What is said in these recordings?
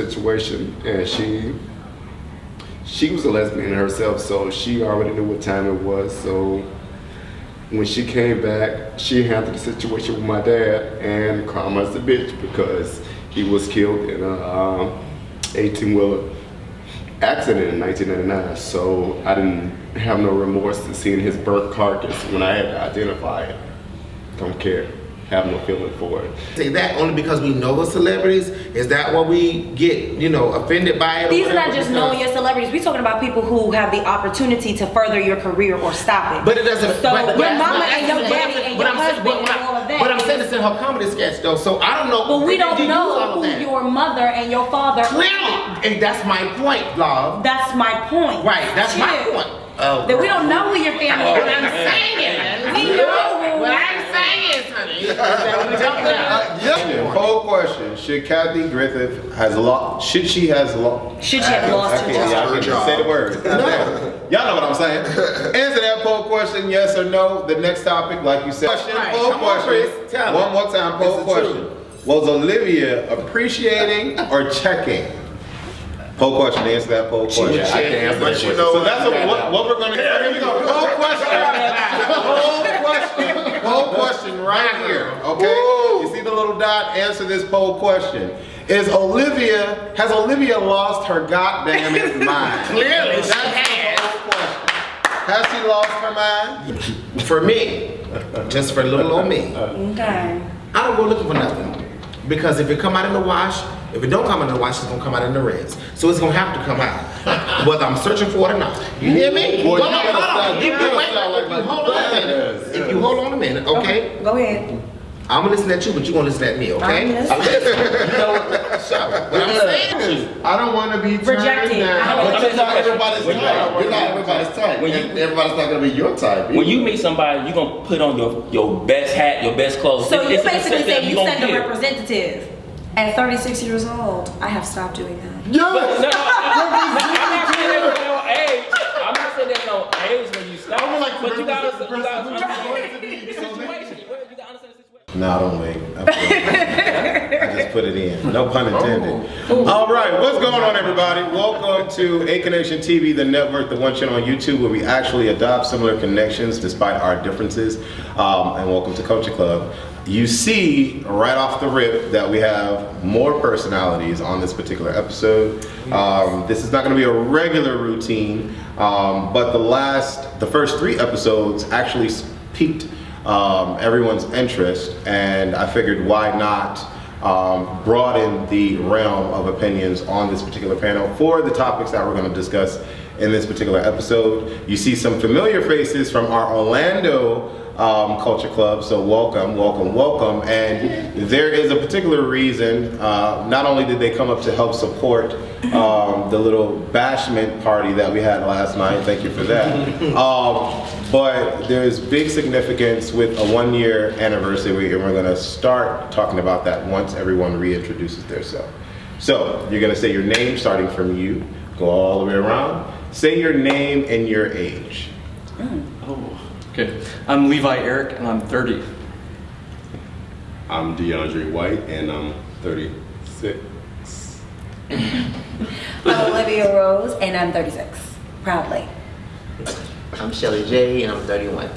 situation, and she was a lesbian herself, so she already knew what time it was. So when she came back, she handled the situation with my dad and karma's a bitch because he was killed in a 18-wheeler accident in 1999. So I didn't have no remorse in seeing his burnt carcass when I had to identify it. Don't care. Have no feeling for it. Say that only because we know the celebrities. Is that what we get, offended by it? These are not just knowing your celebrities. We're talking about people who have the opportunity to further your career or stop it. But it doesn't. So your mama and your daddy and your husband and all of that. But I'm saying this in her comedy sketch though, so I don't know. But we don't know who your mother and your father are. And that's my point, love. That's my point. Right. That's my point. That we don't know who your family is. What I'm saying. We know. What I'm saying, honey. Poll question: should Kathy Griffin Should she have lost her job? Say the word. No. Y'all know what I'm saying. Answer that poll question: yes or no. The next topic, like you said. Poll question. One more time. Poll question: was Olivia appreciating or checking? Poll question. Answer that poll question. Yeah, I can answer that question. So that's what we're gonna. Here we go. Poll question. Poll question right here. Okay. Woo. You see the little dot? Answer this poll question. Has Olivia lost her goddamn mind? Clearly, that's the poll question. Has she lost her mind? For me, just for little old me. Okay. I don't go looking for nothing. Because if it come out in the wash, if it don't come out in the wash, it's gonna come out in the rinse. So it's gonna have to come out, whether I'm searching for it or not. You hear me? Boy, hold on. If you hold on a minute, okay? Go ahead. I'm gonna listen at you, but you're gonna listen at me, okay? I'm listening. So, what I'm saying, I don't want to be rejected. But you're not everybody's type. You're not everybody's type. Everybody's not gonna be your type. When you meet somebody, you're gonna put on your best hat, your best clothes. So you basically say you send a give. representative. At 36 years old, I have stopped doing that. I'm not saying there's no age. I'm not saying there's no age when you stop. But you gotta understand the situation. You gotta understand the situation. No, don't wait. I just put it in. No pun intended. All right, what's going on, everybody? Welcome to A Connection TV, the network, the one channel on YouTube where we actually adopt similar connections despite our differences. And welcome to Culture Clubb. You see right off the rip that we have more personalities on this particular episode. This is not going to be a regular routine, but the first 3 episodes actually piqued everyone's interest, and I figured why not broaden the realm of opinions on this particular panel for the topics that we're going to discuss in this particular episode. You see some familiar faces from our Orlando Culture Club, so welcome. And there is a particular reason. Not only did they come up to help support the little bashment party that we had last night, thank you for that, but there's big significance with a 1-year anniversary, and we're going to start talking about that once everyone reintroduces themselves. So you're going to say your name, starting from you, go all the way around. Say your name and your age. Okay, I'm Levi Eric and I'm 30. I'm Deandre White and I'm 36. I'm Olivia Rose and I'm 36. Proudly. I'm Shelly J and I'm 31.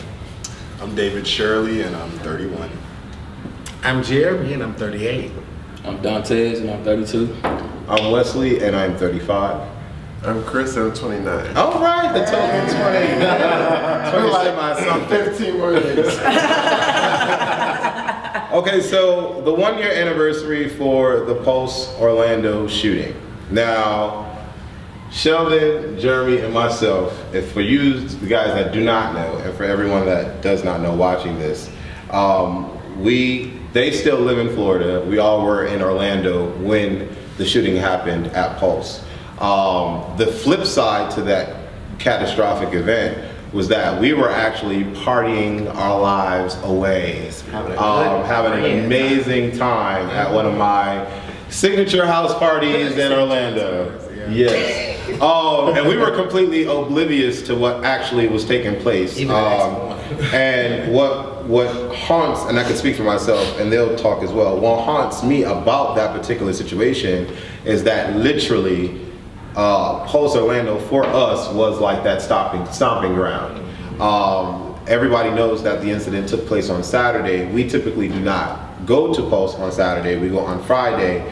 I'm David Shirley and I'm 31. I'm Jeremy and I'm 38. I'm Dontez and I'm 32. I'm Wesley and I'm 35. I'm Chris and I'm 29. All right, the token 20. 15 more years. Okay, so the 1-year anniversary for the Pulse Orlando shooting. Now, Sheldon, Jeremy, and myself, if for you, the guys that do not know, and for everyone that does not know watching this, they still live in Florida. We all were in Orlando when the shooting happened at Pulse. The flip side to that catastrophic event was that we were actually partying our lives away, having an amazing time at one of my signature house parties in Orlando. Yes. And we were completely oblivious to what actually was taking place. Even the next morning. And what haunts, and I can speak for myself, and they'll talk as well. What haunts me about that particular situation is that literally, Pulse Orlando for us was like that stomping ground. Everybody knows that the incident took place on Saturday. We typically do not go to Pulse on Saturday. We go on Friday,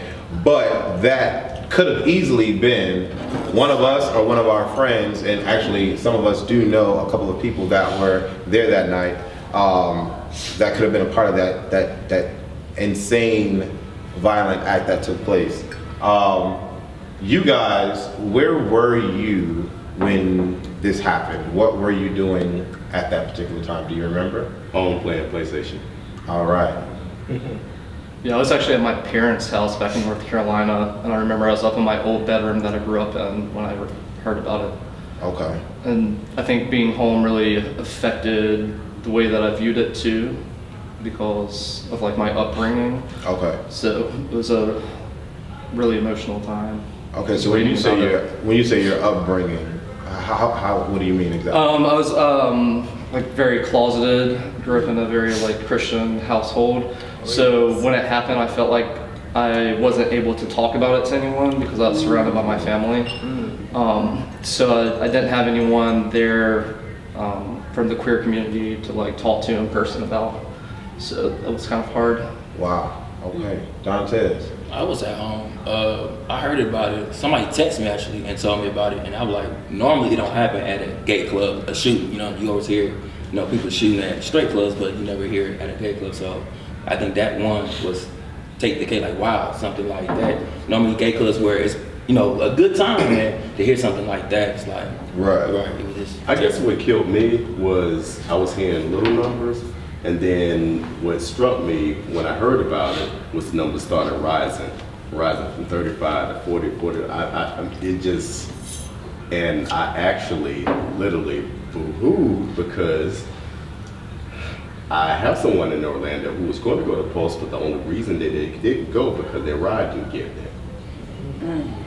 but that could have easily been one of us or one of our friends, and actually some of us do know a couple of people that were there that night. That could have been a part of that insane, violent act that took place. You guys, where were you when this happened? What were you doing at that particular time? Do you remember? Home playing PlayStation. All right. Yeah, I was actually at my parents' house back in North Carolina, and I remember I was up in my old bedroom that I grew up in when I heard about it. Okay. And I think being home really affected the way that I viewed it too, because of like my upbringing. Okay. So it was a really emotional time. Okay. So when you say your upbringing, how what do you mean exactly? I was like very closeted, grew up in a very like Christian household. So when it happened, I felt like I wasn't able to talk about it to anyone because I was surrounded by my family. So I didn't have anyone there from the queer community to like talk to in person about. So it was kind of hard. Wow. Okay. Dontez. I was at home. I heard about it. Somebody texted me actually and told me about it, and I was like, normally it don't happen at a gay club, a shooting. You know, you always hear, people shooting at straight clubs, but you never hear it at a gay club. So I think that one was take the cake. Like, wow, something like that. Normally gay clubs where it's a good time, man. To hear something like that, it's like Right. It was just, I guess what killed me was I was hearing little numbers, and then what struck me when I heard about it was the numbers started rising from 35 to 40. And I actually literally boo-hooed because I have someone in Orlando who was going to go to Pulse, but the only reason that they didn't go because their ride didn't get there.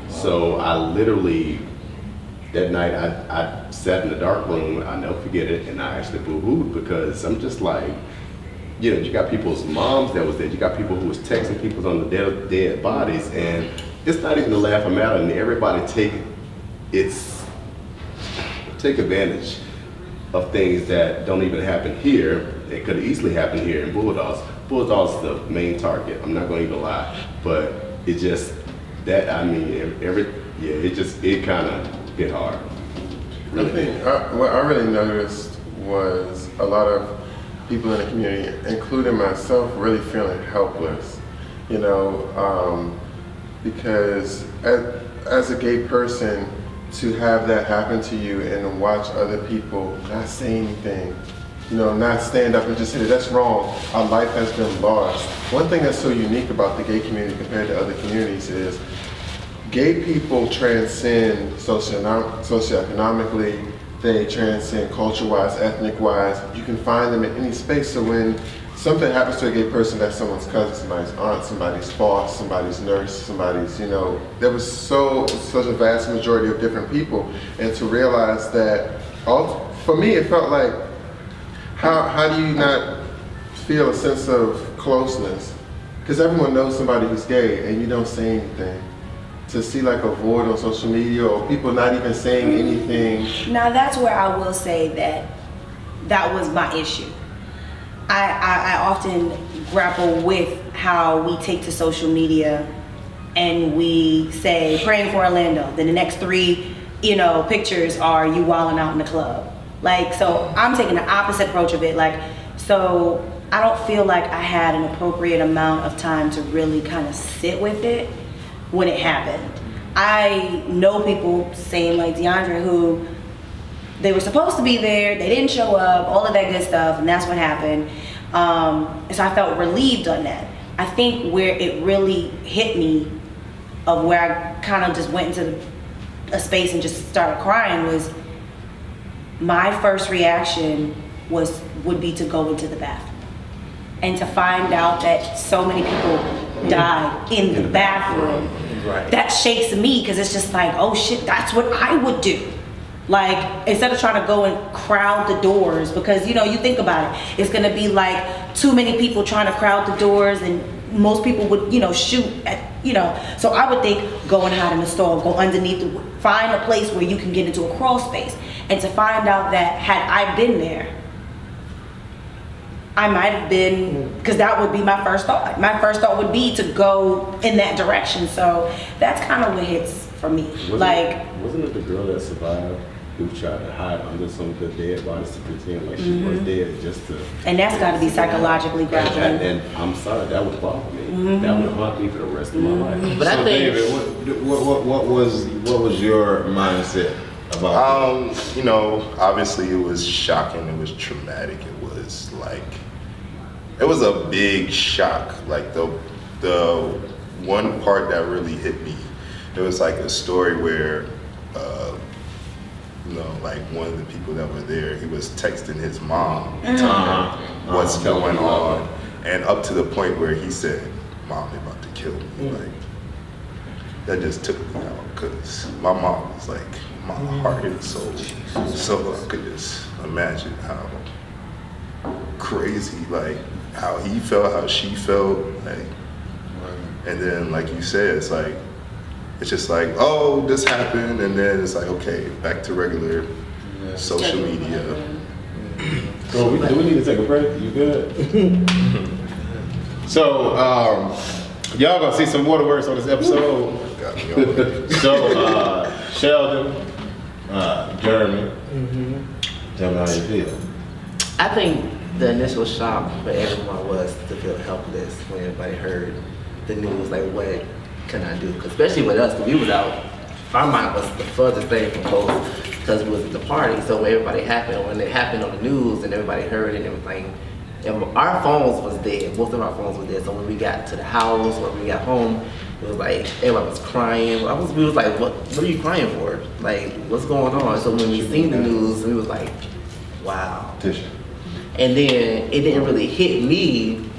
So I literally, that night I sat in the dark room, I'll never forget it, and I actually boo-hooed because I'm just like, you got people's moms that was there, you got people who was texting people on the dead bodies, and it's not even a laugh or matter, and everybody take advantage of things that don't even happen here. It could easily happen here in Bulldogs. Bulldogs is the main target, I'm not gonna even lie, but it just, it kind of hit hard. I think what I really noticed was a lot of people in the community, including myself, really feeling helpless. Because as a gay person, to have that happen to you and watch other people not say anything, not stand up and just say that's wrong, our life has been lost. One thing that's so unique about the gay community compared to other communities is gay people transcend socioeconomically, they transcend culture-wise, ethnic-wise. You can find them in any space. So when something happens to a gay person, that's someone's cousin, somebody's aunt, somebody's boss, somebody's nurse, somebody's, there was such a vast majority of different people. And to realize that, for me, it felt like, how do you not feel a sense of closeness? Because everyone knows somebody who's gay and you don't say anything. To see like a void on social media or people not even saying anything. Now that's where I will say that was my issue. I often grapple with how we take to social media and we say praying for Orlando. Then the next 3, pictures are you wilding out in the club. Like, so I'm taking the opposite approach of it. Like, so I don't feel like I had an appropriate amount of time to really kind of sit with it when it happened. I know people, same like Deandre, who they were supposed to be there, they didn't show up, all of that good stuff, and that's what happened. And so I felt relieved on that. I think where it really hit me, of where I kind of just went into a space and just started crying, was my first reaction would be to go into the bathroom. And to find out that so many people died in the bathroom Right. that shakes me because it's just like, oh shit, that's what I would do. Like, instead of trying to go and crowd the doors, because you think about it, it's gonna be like too many people trying to crowd the doors, and most people would, shoot at, So I would think, go and hide in the stall, go underneath, find a place where you can get into a crawl space. And to find out that had I been there, I might have been, because that would be my first thought. My first thought would be to go in that direction. So that's kind of what hits for me. Wasn't it the girl that survived who tried to hide under some of the dead bodies to pretend like she was dead just to... And that's got to be psychologically grappling. And I'm sorry, that would bother me. That would haunt me for the rest of my life. But I So think- David, what was your mindset about Obviously it was shocking, it was traumatic, it was a big shock. Like the one part that really hit me, it was like a story where like one of the people that were there, he was texting his mom telling her what's going on, and up to the point where he said, "Mom, they're about to kill me." Like, that just took me out, because my mom was like my heart and soul. So I could just imagine how crazy, like how he felt, how she felt, like, and then like you said, it's just like, oh, this happened, and then it's like, okay, back to regular social media. So do we need to take a break? You good? So y'all gonna see some waterworks on this episode. Got me already. So Sheldon, Jeremy, tell me how you feel. I think the initial shock for everyone was to feel helpless when everybody heard the news, like what can I do? 'Cause especially with us, because we was out, our mind was the furthest thing from both, because we was at the party. So when everybody happened, when it happened on the news and everybody heard it and everything, and our phones was dead. Most of our phones were dead. So when we got to the house, when we got home, it was like everybody was crying. We was like, what are you crying for? Like, what's going on? So when we seen the news, we was like, wow. Tisha. And then it didn't really hit me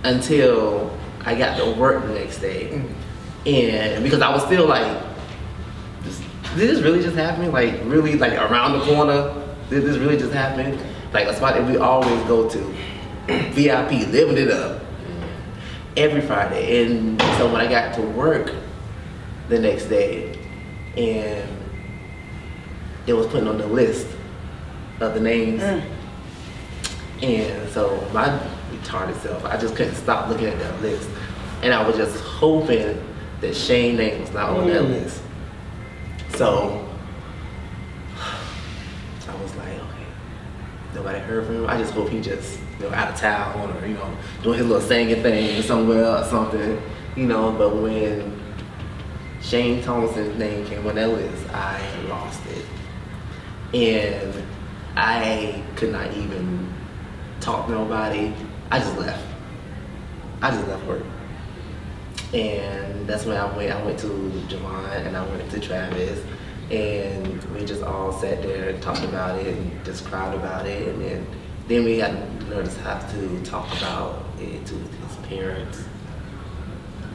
until I got to work the next day. And because I was still like, did this really just happen? Like, really, like around the corner? Did this really just happen? Like a spot that we always go to, VIP, living it up, every Friday. And so when I got to work the next day, and it was putting on the list of the names, and so my retarded self, I just couldn't stop looking at that list. And I was just hoping that Shane's name was not on that list. So I was like, okay, nobody heard from him. I just hope he just, out of town or, doing his little singing thing somewhere or something, But when Shane Thompson's name came on that list, I lost it. And I could not even talk to nobody. I just left. I just left work. And that's when I went to Javon and I went to Travis, and we just all sat there and talked about it and just cried about it. And then we had to have to talk about it to his parents.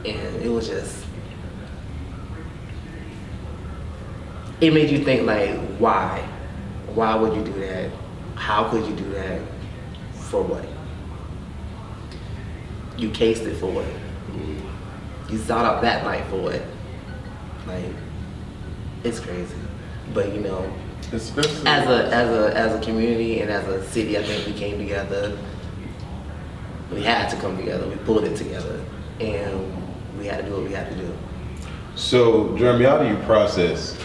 And it was just, it made you think like, why? Why would you do that? How could you do that? For what? You cased it for what? You sought out that night for what? Like, it's crazy. But Especially as a community and as a city, I think we came together. We had to come together. We pulled it together, and we had to do what we had to do. So, Jeremy, how do you process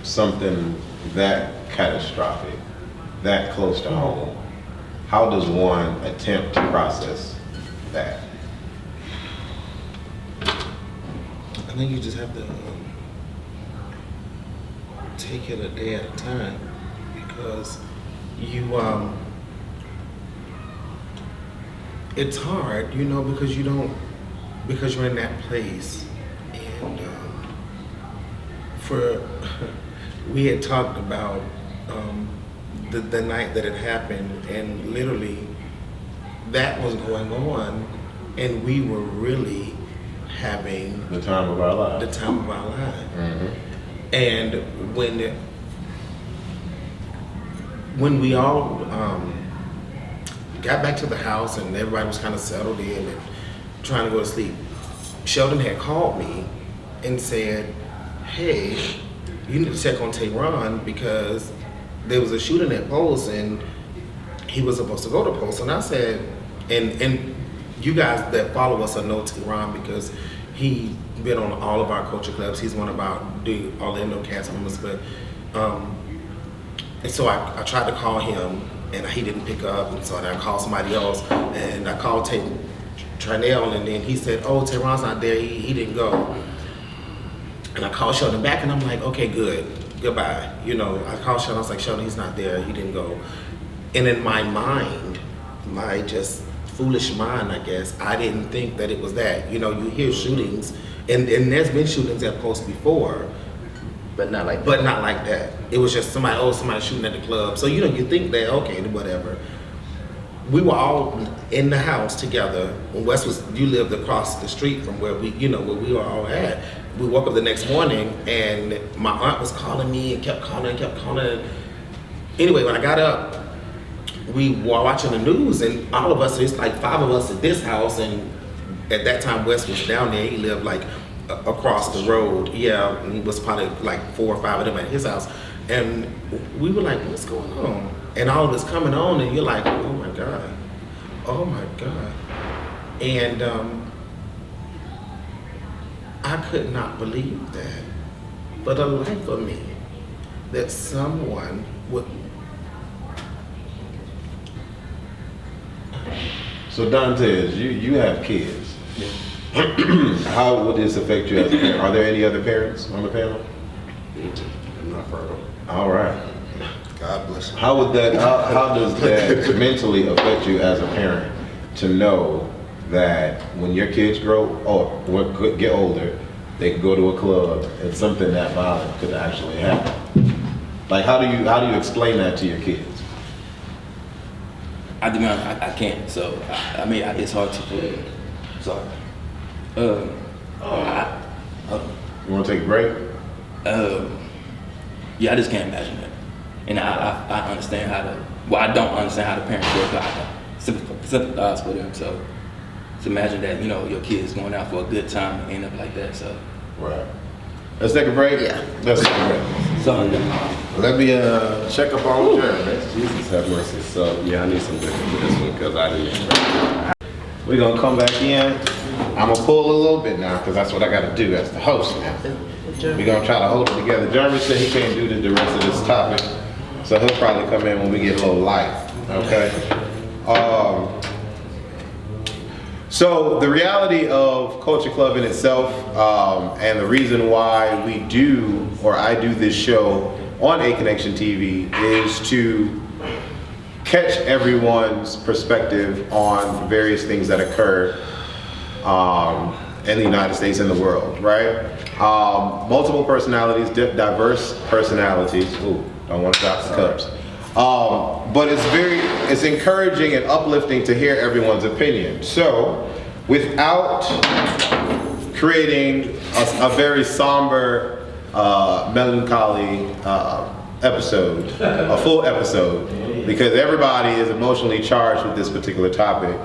something that catastrophic, that close to home? How does one attempt to process that? I think you just have to take it a day at a time, because it's hard, because you're in that place. And we had talked about the night that it happened, and literally that was going on, and we were really having The time of our lives. the time of our lives. Mhm. And when we all got back to the house and everybody was kind of settled in and trying to go to sleep, Sheldon had called me and said, hey, you need to check on Tehran because there was a shooting at Post and he was supposed to go to Post. And I said, and you guys that follow us know Tehran because he been on all of our culture clubs. He's one of the Orlando cast members, but and so I tried to call him and he didn't pick up, and so I called somebody else and I called Trinell, and then he said, oh, Tehran's not there, he didn't go. And I called Sheldon back and I'm like, okay, good, goodbye. You know, I called Sheldon, I was like, Sheldon, he's not there, he didn't go. And in my mind, my just foolish mind, I guess, I didn't think that it was that. You know, you hear shootings, and there's been shootings at Post before, But not like that. but not like that. It was just somebody shooting at the club. So, you know, you think that, okay, whatever. We were all in the house together. When you lived across the street from where we were all at. We woke up the next morning and my aunt was calling me and kept calling. Anyway, when I got up, we were watching the news and all of us, it's like 5 of us at this house, and at that time Wes was down there. He lived like across the road. Yeah, and it was probably like 4 or 5 of them at his house. And we were like, what's going on? And all of this coming on and you're like, oh my God. And I could not believe that for the life of me that someone would. So Dontez, you have kids. How would this affect you as a parent? Are there any other parents on the panel? I'm not fertile. All right. God bless you. How does that mentally affect you as a parent to know that when your kids get older, they can go to a club and something that violent could actually happen? Like, how do you explain that to your kids? I can't. So I mean, it's hard to put it. Sorry. You want to take a break? Yeah, I just can't imagine that. And I understand I don't understand how the parents feel, but I sympathize with them. So to imagine that, you know, your kid's going out for a good time and end up like that. So Right. Let's take a break. Yeah. Let's take a break. sorry. Let me check up on Jeremy. Jesus have mercy. So yeah, I need some liquor for this one because I didn't expect it. We're gonna come back in. I'm gonna pull a little bit now because that's what I gotta do as the host now. We're gonna try to hold it together. Jeremy said he can't do the rest of this topic, so he'll probably come in when we get a little light. Okay. So the reality of Culture Clubb in itself, and the reason why I do this show on A Connection TV is to catch everyone's perspective on various things that occur in the United States and the world, right? Multiple personalities, diverse personalities. Ooh, don't want to drop the cups. But it's encouraging and uplifting to hear everyone's opinion. So, without creating a very somber, melancholy episode, a full episode, because everybody is emotionally charged with this particular topic,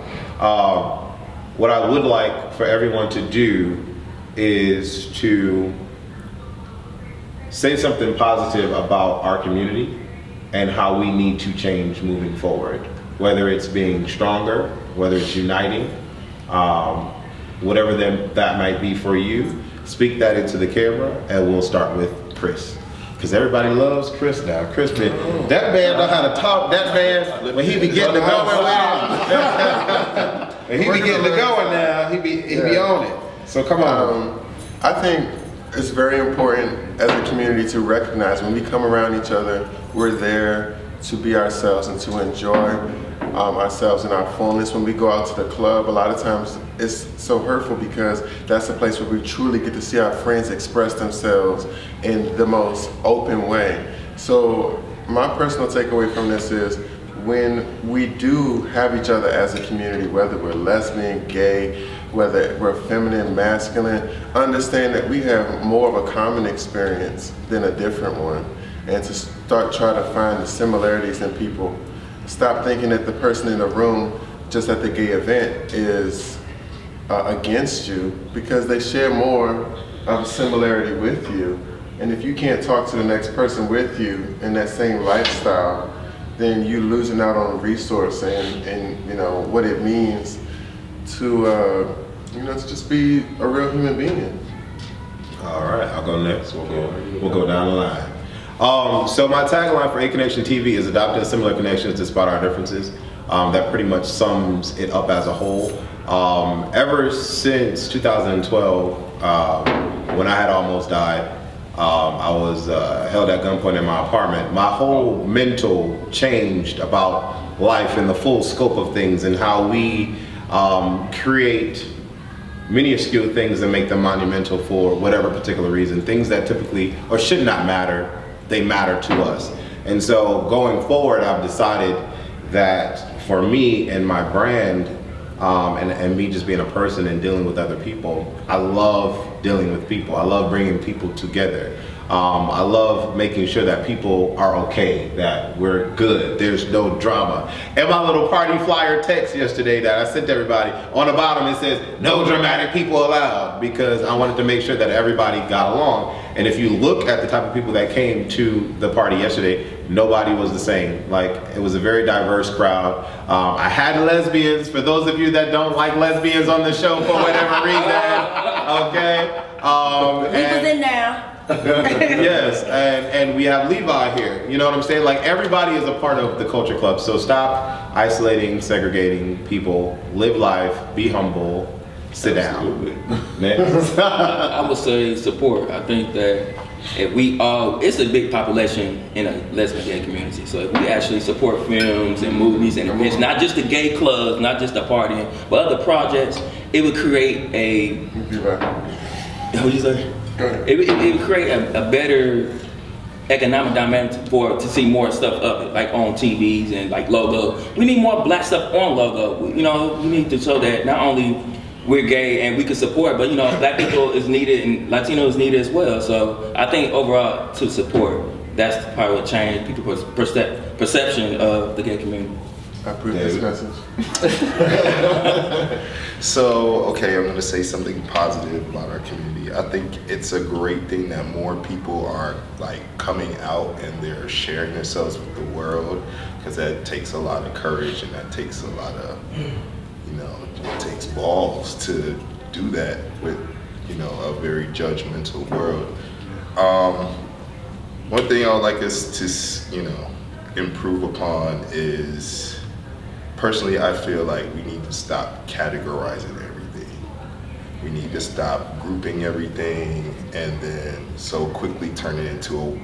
what I would like for everyone to do is to say something positive about our community and how we need to change moving forward. Whether it's being stronger, whether it's uniting, whatever that might be for you, speak that into the camera, and we'll start with Chris. Because everybody loves Chris now. Chris, that man know how to talk. That man, when he be getting to going when he be getting to going now, he be on it. So come on. I think it's very important as a community to recognize when we come around each other, we're there to be ourselves and to enjoy ourselves in our fullness. When we go out to the club, a lot of times it's so hurtful because that's a place where we truly get to see our friends express themselves in the most open way. So my personal takeaway from this is when we do have each other as a community, whether we're lesbian, gay, whether we're feminine, masculine, understand that we have more of a common experience than a different one, and to start trying to find the similarities in people. Stop thinking that the person in the room just at the gay event is against you, because they share more of a similarity with you. And if you can't talk to the next person with you in that same lifestyle, then you're losing out on a resource and you know what it means to you know, to just be a real human being. All right, I'll go next. We'll go down the line. So my tagline for A Connection TV is adopting similar connections despite our differences. That pretty much sums it up as a whole. Ever since 2012, when I had almost died, I was held at gunpoint in my apartment. My whole mental changed about life and the full scope of things, and how we create minuscule things and make them monumental for whatever particular reason. Things that typically or should not matter, they matter to us. And so going forward, I've decided that for me and my brand, and me just being a person and dealing with other people, I love dealing with people. I love bringing people together. I love making sure that people are okay, that we're good, there's no drama. And my little party flyer text yesterday that I sent to everybody, on the bottom it says, no dramatic people allowed, because I wanted to make sure that everybody got along. And if you look at the type of people that came to the party yesterday, nobody was the same. Like, it was a very diverse crowd. I had lesbians, for those of you that don't like lesbians on the show for whatever reason, okay? Leave us in now. Yes, and we have Levi here. You know what I'm saying? Like, everybody is a part of the Culture Club. So stop isolating, segregating people. Live life, be humble, sit down. Next. I would say support. I think that if we all, it's a big population in a lesbian gay community. So if we actually support films and movies and events, not just the gay clubs, not just the partying, but other projects, it would create a, what'd you say? It would create a better economic dynamic to see more stuff of it, like on TVs and like logo. We need more black stuff on logo. You know, we need to show that not only we're gay and we can support, but you know, black people is needed and Latino is needed as well. So I think overall to support, that's probably what changed people's perception of the gay community. I approve this message. So, okay, I'm gonna say something positive about our community. I think it's a great thing that more people are like coming out and they're sharing themselves with the world, because that takes a lot of courage and that takes a lot of, you know, it takes balls to do that with, you know, a very judgmental world. One thing I would like us to, you know, improve upon is, personally, I feel like we need to stop categorizing everything. We need to stop grouping everything and then so quickly turn it into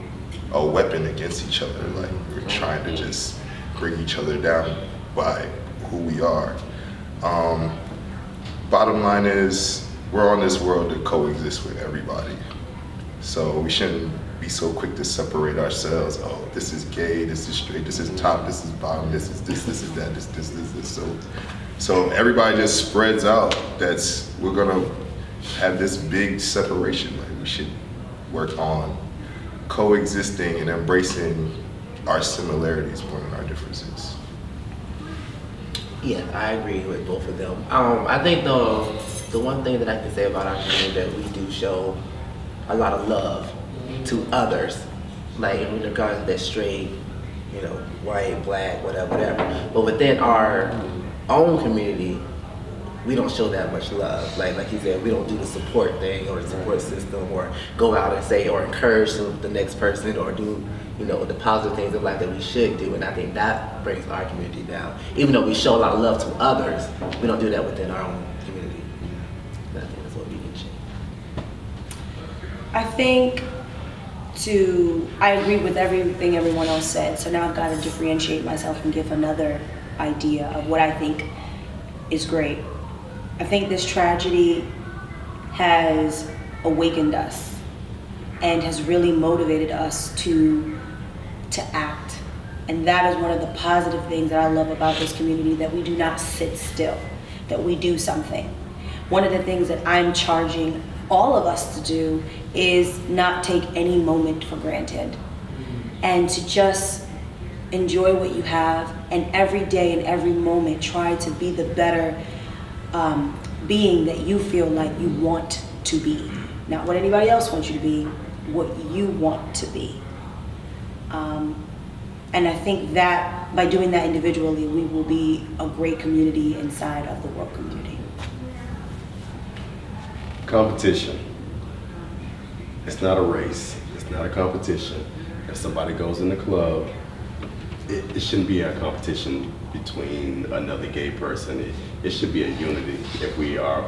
a weapon against each other. Like, we're trying to just bring each other down by who we are. Bottom line is, we're on this world to coexist with everybody. So we shouldn't be so quick to separate ourselves. Oh, this is gay, this is straight, this is top, this is bottom, this is this is that, this is. So everybody just spreads out. We're gonna have this big separation. Like, we should work on coexisting and embracing our similarities more than our differences. Yeah, I agree with both of them. I think the one thing that I can say about our community that we do show a lot of love to others, like in regards to that straight, you know, white, black, whatever. But within our own community, we don't show that much love. Like you said, we don't do the support thing or the support system or go out and say or encourage the next person or do, you know, the positive things in life that we should do. And I think that brings our community down. Even though we show a lot of love to others, we don't do that within our own community. And I think that's what we can change. I think I agree with everything everyone else said, so now I've got to differentiate myself and give another idea of what I think is great. I think this tragedy has awakened us and has really motivated us to act. And that is one of the positive things that I love about this community, that we do not sit still, that we do something. one of the things that I'm charging all of us to do is not take any moment for granted, and to just enjoy what you have, and every day and every moment try to be the better being that you feel like you want to be. Not what anybody else wants you to be, what you want to be. And I think that by doing that individually, we will be a great community inside of the world community. Competition. It's not a race. It's not a competition. If somebody goes in the club, it shouldn't be a competition between another gay person. It should be a unity. If we are,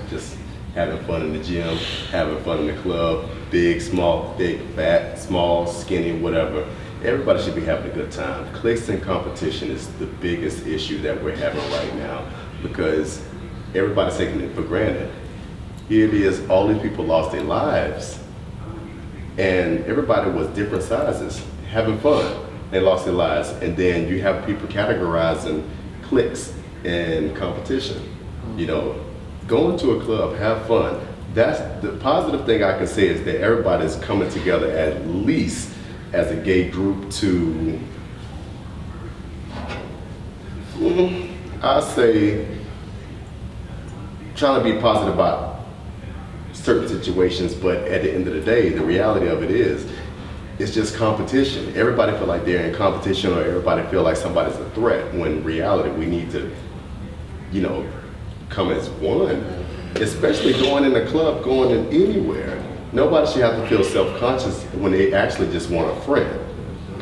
just having fun in the gym, having fun in the club, big, small, thick, fat, small, skinny, whatever. Everybody should be having a good time. Cliques and competition is the biggest issue that we're having right now, because everybody's taking it for granted. Here it is, all these people lost their lives, and everybody was different sizes, having fun. They lost their lives, and then you have people categorizing cliques and competition. Going to a club, have fun. That's the positive thing I can say, is that everybody's coming together at least as a gay group to, I say, trying to be positive about certain situations, but at the end of the day, the reality of it is, it's just competition. Everybody feel like they're in competition, or everybody feel like somebody's a threat, when in reality we need to, come as one. Especially going in a club, going in anywhere. Nobody should have to feel self-conscious when they actually just want a friend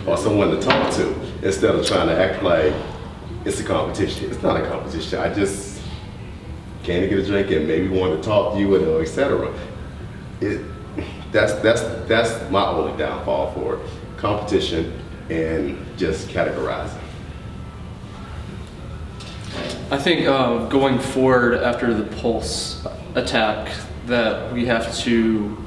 or someone to talk to, instead of trying to act like it's a competition. It's not a competition. I just came to get a drink and maybe want to talk to you, or etc. That's my only downfall for it. Competition and just categorizing. I think going forward after the Pulse attack, that we have to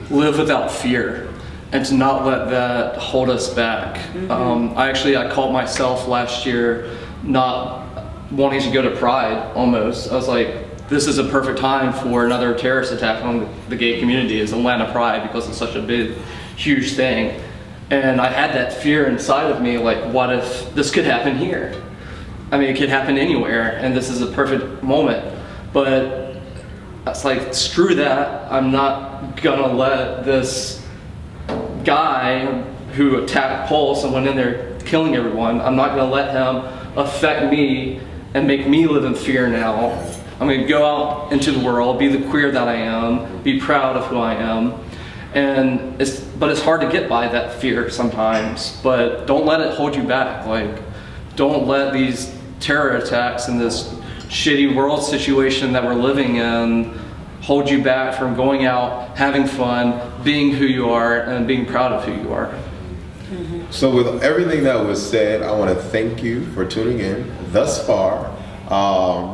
live without fear and to not let that hold us back. I caught myself last year not wanting to go to Pride almost. I was like, this is a perfect time for another terrorist attack on the gay community, is Atlanta Pride, because it's such a big, huge thing. And I had that fear inside of me, like, what if this could happen here? I mean, it could happen anywhere, and this is a perfect moment. But it's like, screw that. I'm not gonna let this guy who attacked Pulse and went in there killing everyone, I'm not gonna let him affect me and make me live in fear now. I'm gonna go out into the world, be the queer that I am, be proud of who I am. But it's hard to get by that fear sometimes, but don't let it hold you back. Like, don't let these terror attacks and this shitty world situation that we're living in hold you back from going out, having fun, being who you are, and being proud of who you are. So with everything that was said, I want to thank you for tuning in thus far.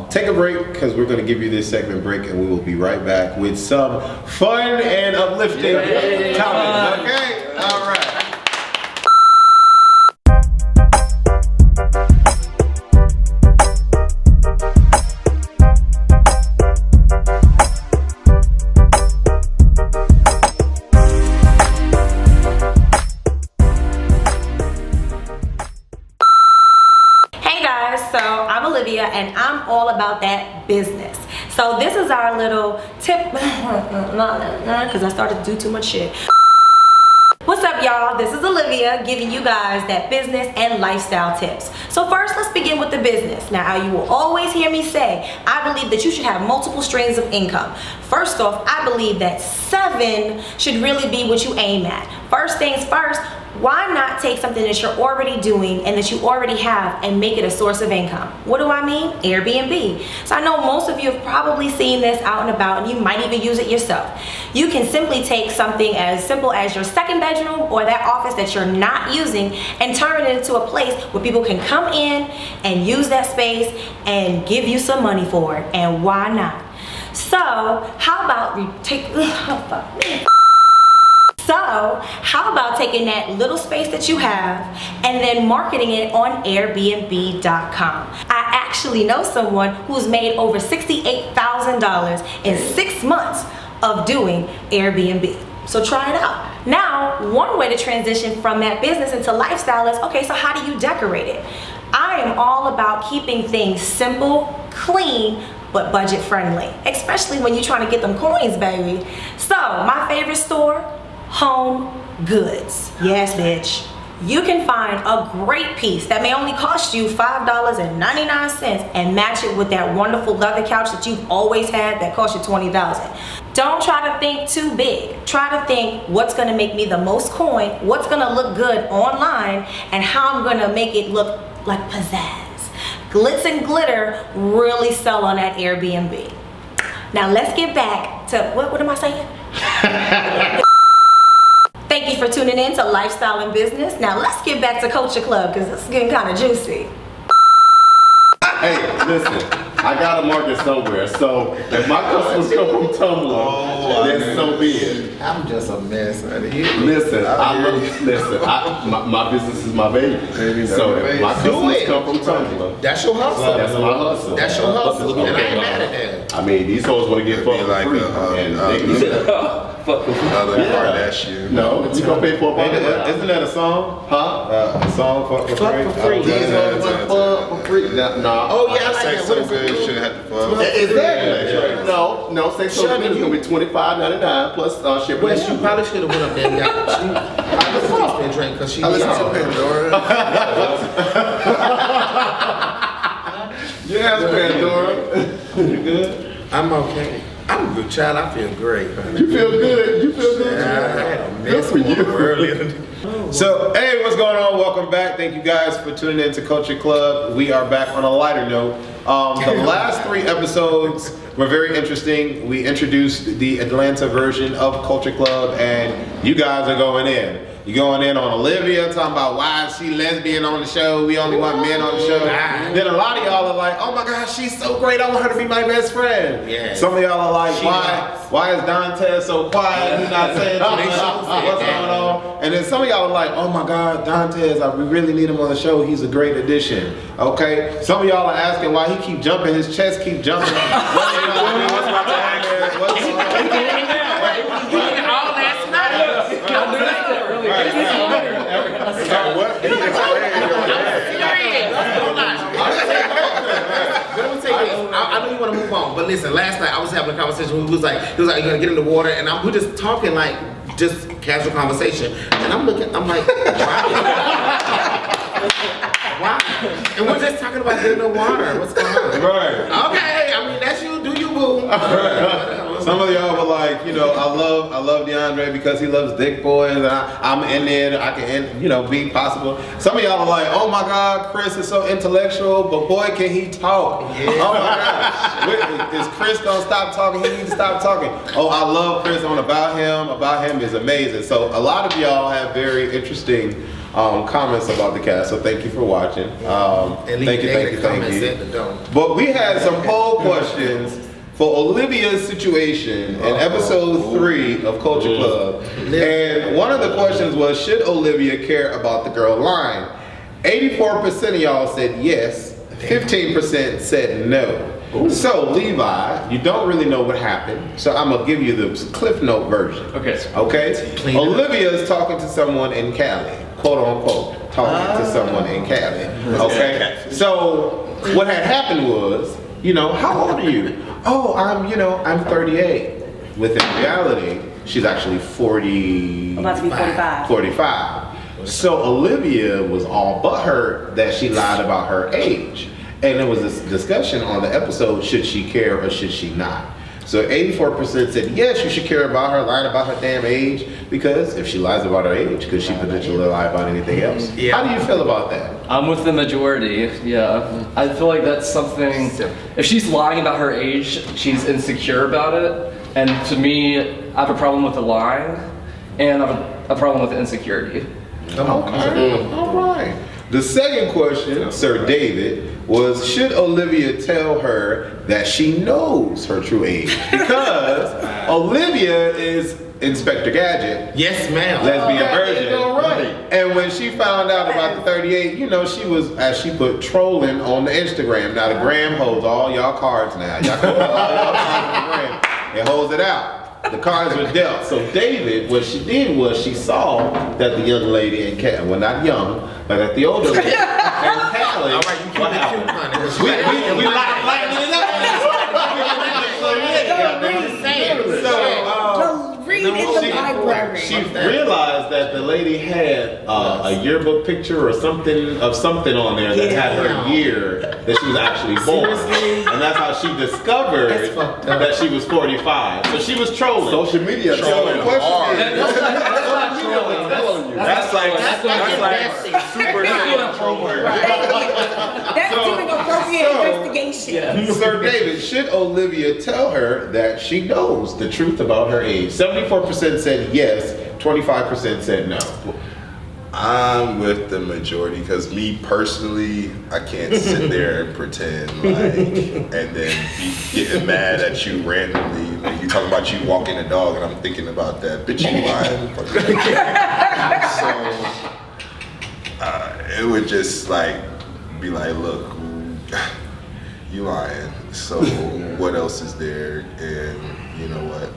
Take a break, because we're going to give you this segment break, and we will be right back with some fun and uplifting topics. Okay? All right. So I'm Olivia, and I'm all about that business. So this is our little tip, because I started to do too much shit. What's up, y'all? This is Olivia giving you guys that business and lifestyle tips. So first, let's begin with the business. Now, you will always hear me say, I believe that you should have multiple streams of income. First off, I believe that 7 should really be what you aim at. First things first, why not take something that you're already doing and that you already have and make it a source of income? What do I mean? Airbnb. So I know most of you have probably seen this out and about, and you might even use it yourself. You can simply take something as simple as your second bedroom or that office that you're not using and turn it into a place where people can come in and use that space and give you some money for it. And why not? So how about we take, So how about taking that little space that you have and then marketing it on Airbnb.com? I actually know someone who's made over $68,000 in 6 months of doing Airbnb. So try it out. Now, one way to transition from that business into lifestyle is, okay, so how do you decorate it? I am all about keeping things simple, clean, but budget friendly, especially when you're trying to get them coins, baby. So my favorite store, Home Goods. Yes, bitch. You can find a great piece that may only cost you $5.99 and match it with that wonderful leather couch that you've always had that cost you $20,000. Don't try to think too big. Try to think what's gonna make me the most coin, what's gonna look good online, and how I'm gonna make it look like pizzazz. Glitz and glitter really sell on that Airbnb. Now let's get back to, what am I saying? Thank you for tuning in to Lifestyle and Business. Now let's get back to Culture Clubb because this is getting kind of juicy. Hey, listen, I gotta mark it somewhere. So if my customers come from Tumblr, then so be it. I'm just a mess. Listen, my business is my baby. So if my customers come from Tumblr, That's your hustle. that's my hustle. That's your hustle. And I ain't mad at that. I mean, these hoes want to get fucked like for free. a, and uh, they can do that. Fuck with you. Another Yeah. Kardashian. No, you gonna pay for a bottle. Isn't that a song? Huh? A song for free? Fuck for free. These hoes want fuck for free. Nah. Oh yeah, I like Sex that. so What is good, it? shouldn't have to fuck. Exactly. No, sex so good is gonna be $25.99 plus shipping. Wes, you probably should have went up there and got she. I listen to Spin Drink because she. I listen to Pandora. Yes, Pandora. You good? I'm okay. I'm a good child. I feel great. Honey. You feel good? You feel good? I had a Good mess for you. earlier. So, hey, what's going on? Welcome back. Thank you guys for tuning in to Culture Clubb. We are back on a lighter note. The last 3 episodes were very interesting. We introduced the Atlanta version of Culture Clubb, and you guys are going in. You're going in on Olivia, talking about why is she lesbian on the show? We only want men on the show. Then a lot of y'all are like, oh my gosh, she's so great. I want her to be my best friend. Yeah. Some of y'all are like, She why is Dontez so quiet? He's not saying too much. What's going on? And then some of y'all are like, oh my God, Dontez, we really need him on the show. He's a great addition. Okay? Some of y'all are asking why he keep jumping, his chest keep jumping. What's about to happen? What's going on? All last night. Let me tell you this. I know you want to move on, but listen. Last night I was having a conversation. He was like, "You gonna get in the water?" And we're just talking like just casual conversation. And I'm looking. I'm like, "Wow." Wow. And we're just talking about getting in the water. What's going on? Right. Okay. I mean, that's you. Do you, boo? Some of y'all were like, I love Deandre because he loves dick boys, and I'm in there. I can, be possible. Some of y'all are like, oh my God, Chris is so intellectual, but boy, can he talk? Yeah. Oh my God, is Chris gonna stop talking? He needs to stop talking. Oh, I love Chris on About Him. About Him is amazing. So a lot of y'all have very interesting comments about the cast. So thank you for watching. Thank you. But we had some poll questions for Olivia's situation in episode 3 of Culture Clubb. And one of the questions was, should Olivia care about the girl lying? 84% of y'all said yes, 15% said no. So Levi, you don't really know what happened, so I'm gonna give you the Cliff Note version. Okay. Olivia is talking to someone in Cali, quote unquote, talking to someone in Cali. Okay. So what had happened was, how old are you? Oh, I'm 38. Within reality, she's actually 40. About to be 45. 45. So Olivia was all butthurt that she lied about her age. And there was this discussion on the episode, should she care or should she not? So 84% said, yes, you should care about her lying about her damn age, because if she lies about her age, could she potentially lie about anything else? Yeah. How do you feel about that? I'm with the majority, yeah. I feel like that's something, if she's lying about her age, she's insecure about it. And to me, I have a problem with the lying, and I have a problem with the insecurity. Okay, all right. The second question, Sir David, was should Olivia tell her that she knows her true age? Because Olivia is Inspector Gadget, Yes, ma'am. lesbian version. Right. And when she found out about the 38, you know, she was, as she put, trolling on the Instagram. Now the gram holds all y'all cards now. Y'all can hold all y'all cards on the gram. It holds it out. The cards were dealt. So David, what she did was she saw that the young lady in Cali, well not young, but that the older lady in Cali. All right, you keep it cute, honey. We lighten it up. Read in the library. She realized that the lady had a yearbook picture or something on there that had her year that she was actually born, and that's how she discovered that she was 45. So she was trolling. Social media trolling hard. That's like super trolling. That's doing appropriate investigation. Sir David, should Olivia tell her that she knows the truth about her age? 74% said yes, 25% said no. I'm with the majority because me personally, I can't sit there and pretend like, and then be getting mad at you randomly. Like you talking about you walking a dog, and I'm thinking about that bitch you lying. So it would just like be like, look, you lying. So what else is there? And you know what?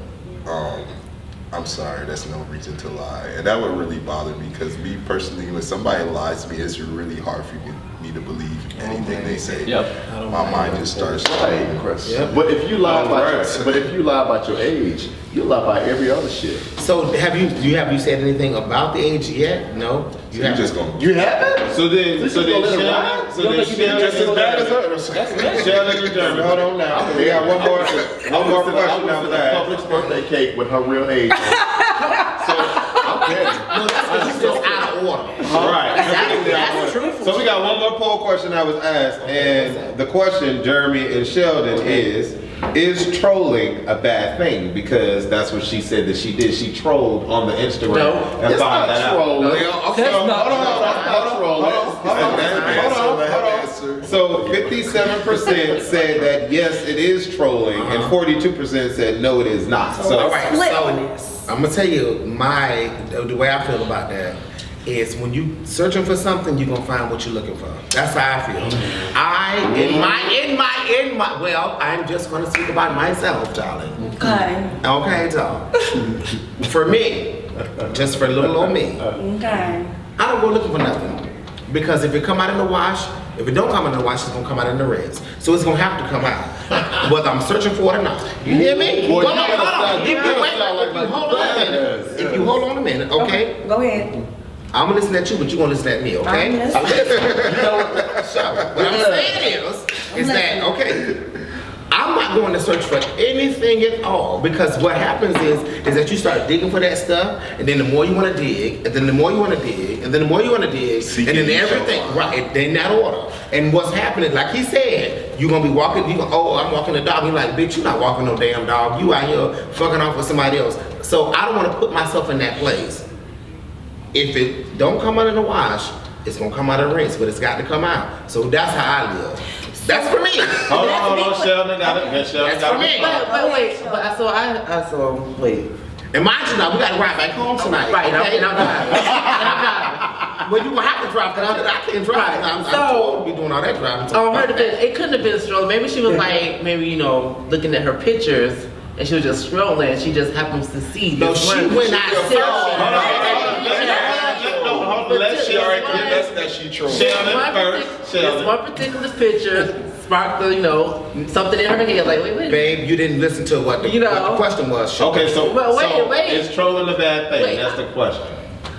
I'm sorry, that's no reason to lie. And that would really bother me because me personally, when somebody lies to me, it's really hard for me to believe anything they say. My mind just starts Right. Chris. Yep. But if you lie about your age, you lie about every other shit. So have you said anything about the age yet? No. You just gonna You haven't? So then Sheldon just as bad as her. Sheldon and Jeremy, hold on now. We got one more question I was asked. Public's birthday cake with her real age. So I'm petty. No, that's just out of order. All right. That's truthful. So we got one more poll question I was asked, and the question, Jeremy and Sheldon, is trolling a bad thing? Because that's what she said that she did. She trolled on the Instagram and found that out. Trolling. Hold on. So 57% said that yes, it is trolling, and 42% said no, it is not. So All right, so I'm gonna tell you the way I feel about that is when you searching for something, you're gonna find what you're looking for. That's how I feel. Well, I'm just gonna speak about myself, darling. Okay. Okay, dog. For me, just for little old me, Okay. I don't go looking for nothing. Because if it come out in the wash, if it don't come out in the wash, it's gonna come out in the reds. So it's gonna have to come out, whether I'm searching for it or not. You hear me? Boy, Hold you on. gotta If you hold on a minute, okay? Go ahead. I'm gonna listen at you, but you gonna listen at me, okay? I'm listening. So what I'm saying is that okay? I'm not going to search for anything at all because what happens is that you start digging for that stuff, and then the more you want to dig, and then the more you want to dig, and then the more you want to dig, and then everything right in that order. And what's happening, like he said, you're gonna be walking. I'm walking the dog. You're like, bitch, you're not walking no damn dog. You out here fucking off with somebody else. So I don't want to put myself in that place. If it don't come out in the wash, it's gonna come out of the rinse, but it's got to come out. So that's how I live. That's for me. hold on, Sheldon got it. That's for me. Wait. And mind you now, we gotta ride back home tonight. Right, okay? and I'm driving. Well, you gonna have to drive because I can't drive. I'm too old to be doing all that driving. It couldn't have been strolling. Maybe she was like, looking at her pictures, and she was just scrolling, and she just happens to see. No, this she one. went out Hold on. Let she already give us that she trolled. Sheldon first. This one particular picture sparked something in her head. Like, wait. Babe, you didn't listen to what the question was. Okay, so wait. is trolling a bad thing? Wait. That's the question.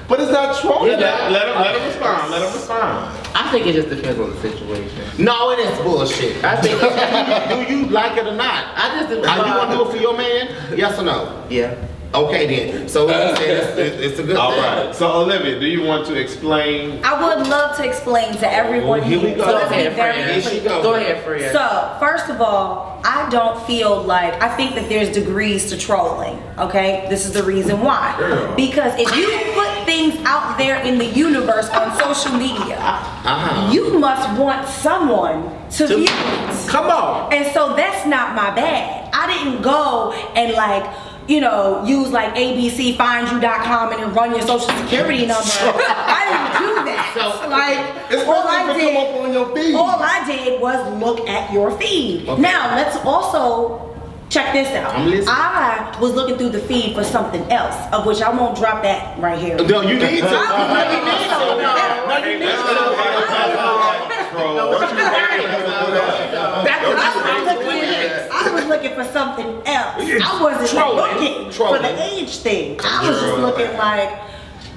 But it's not trolling. Let him respond. I think it just depends on the situation. No, it is bullshit. I think Do you like it or not? I just Are you gonna do it for your man? Yes or no? Yeah. Okay then. So it's a good All thing. right. So Olivia, do you want to explain? I would love to explain to everyone here we here. go. So let's Go be ahead, very Fran. clear. Go ahead, Fran. So, first of all, I don't feel like, I think that there's degrees to trolling, okay? This is the reason why. Because if you put things out there in the universe on social media, you must want someone to view it. Come on. And so that's not my bad. I didn't go and use like abcfindyou.com and then run your social security number. I didn't do that. All I did was look at your feed. Okay. Now let's also check this out. I'm listening. I was looking through the feed for something else, of which I won't drop that right here. No, you need to. I was looking for something else. I wasn't looking for the age thing. I was just looking like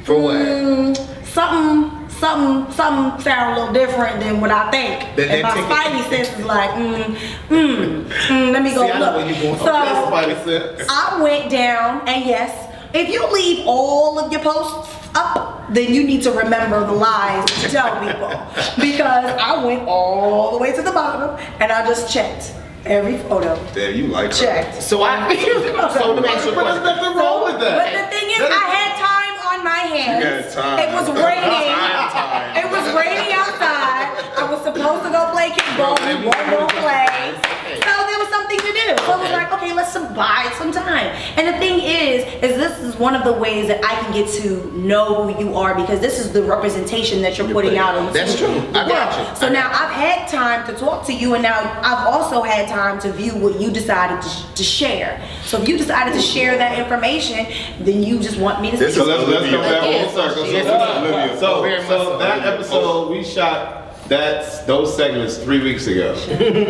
For what? something sound a little different than what I think. And my spidey sense is like, let me go look. So I went down, and yes, if you leave all of your posts up, then you need to remember the lies to tell people. Because I went all the way to the bottom, and I just checked every photo. Damn, you like her. Checked. So let me ask you a question. There's nothing wrong with that. But the thing is, I had time on my hands. You had time. It was raining. It was raining outside. I was supposed to go play kickball. We weren't gonna play. So there was something to do. So I was like, okay, let's buy some time. And the thing is this is one of the ways that I can get to know who you are, because this is the representation that you're putting out in That's true. I got you. So now I've had time to talk to you, and now I've also had time to view what you decided to share. So if you decided to share that information, then you just want me to see. So let's go back Olivia. full circle. Yes, Olivia. So that episode we shot. Those segments 3 weeks ago.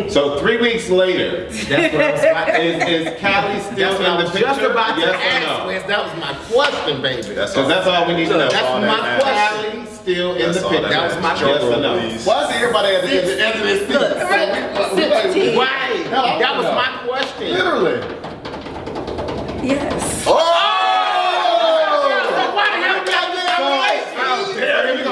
So 3 weeks later, That's what I was about to is Callie still That's what I in the was picture? just about to Yes or ask, no? Wes. That was my question, baby. Because that's all we need to know. That's my question. Callie still in That's the all picture. That was my Yes or no? please. Why is everybody at the end of this thing? Right. That was my question. Literally. Yes. So why the hell did I do that? Here we go.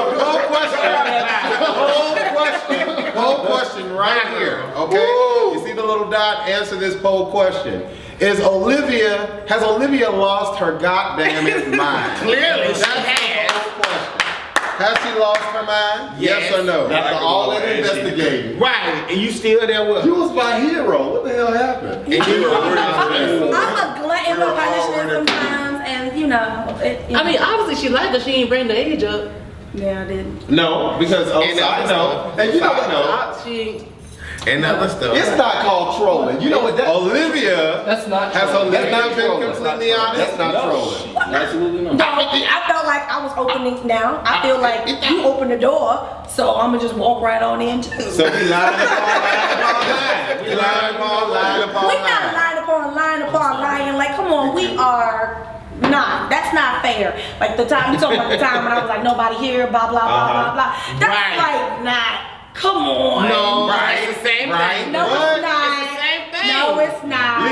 Poll question right here. Okay. You see the little dot? Answer this poll question. Has Olivia lost her goddamn mind? Clearly, That's she the has. poll question. Has she lost her mind? Yes or no? After all that investigating. Right, and you still there with You her. was my hero. What the hell happened? And you I'm a glutton for punishment sometimes, and I mean, obviously she liked her. She ain't bring the age up. yeah, I did. No, because And side note, And you know what? She and other stuff. It's not called trolling. You know what that? Olivia That's not has trolling. Olivia been trolling. completely honest? That's not No. trolling. Absolutely not. No, I felt like I was opening now. I feel like you opened the door, so I'm gonna just walk right on in too. So we lied upon line. We lied upon line upon We're not line. lying upon lying. Like, come on, we are not. That's not fair. Like the time you talking about the time when I was like nobody here, blah blah blah blah blah. That's Right. like not. Come on. No, Right. it's the same Right. thing. No, What? it's not. It's the same thing. No, it's not.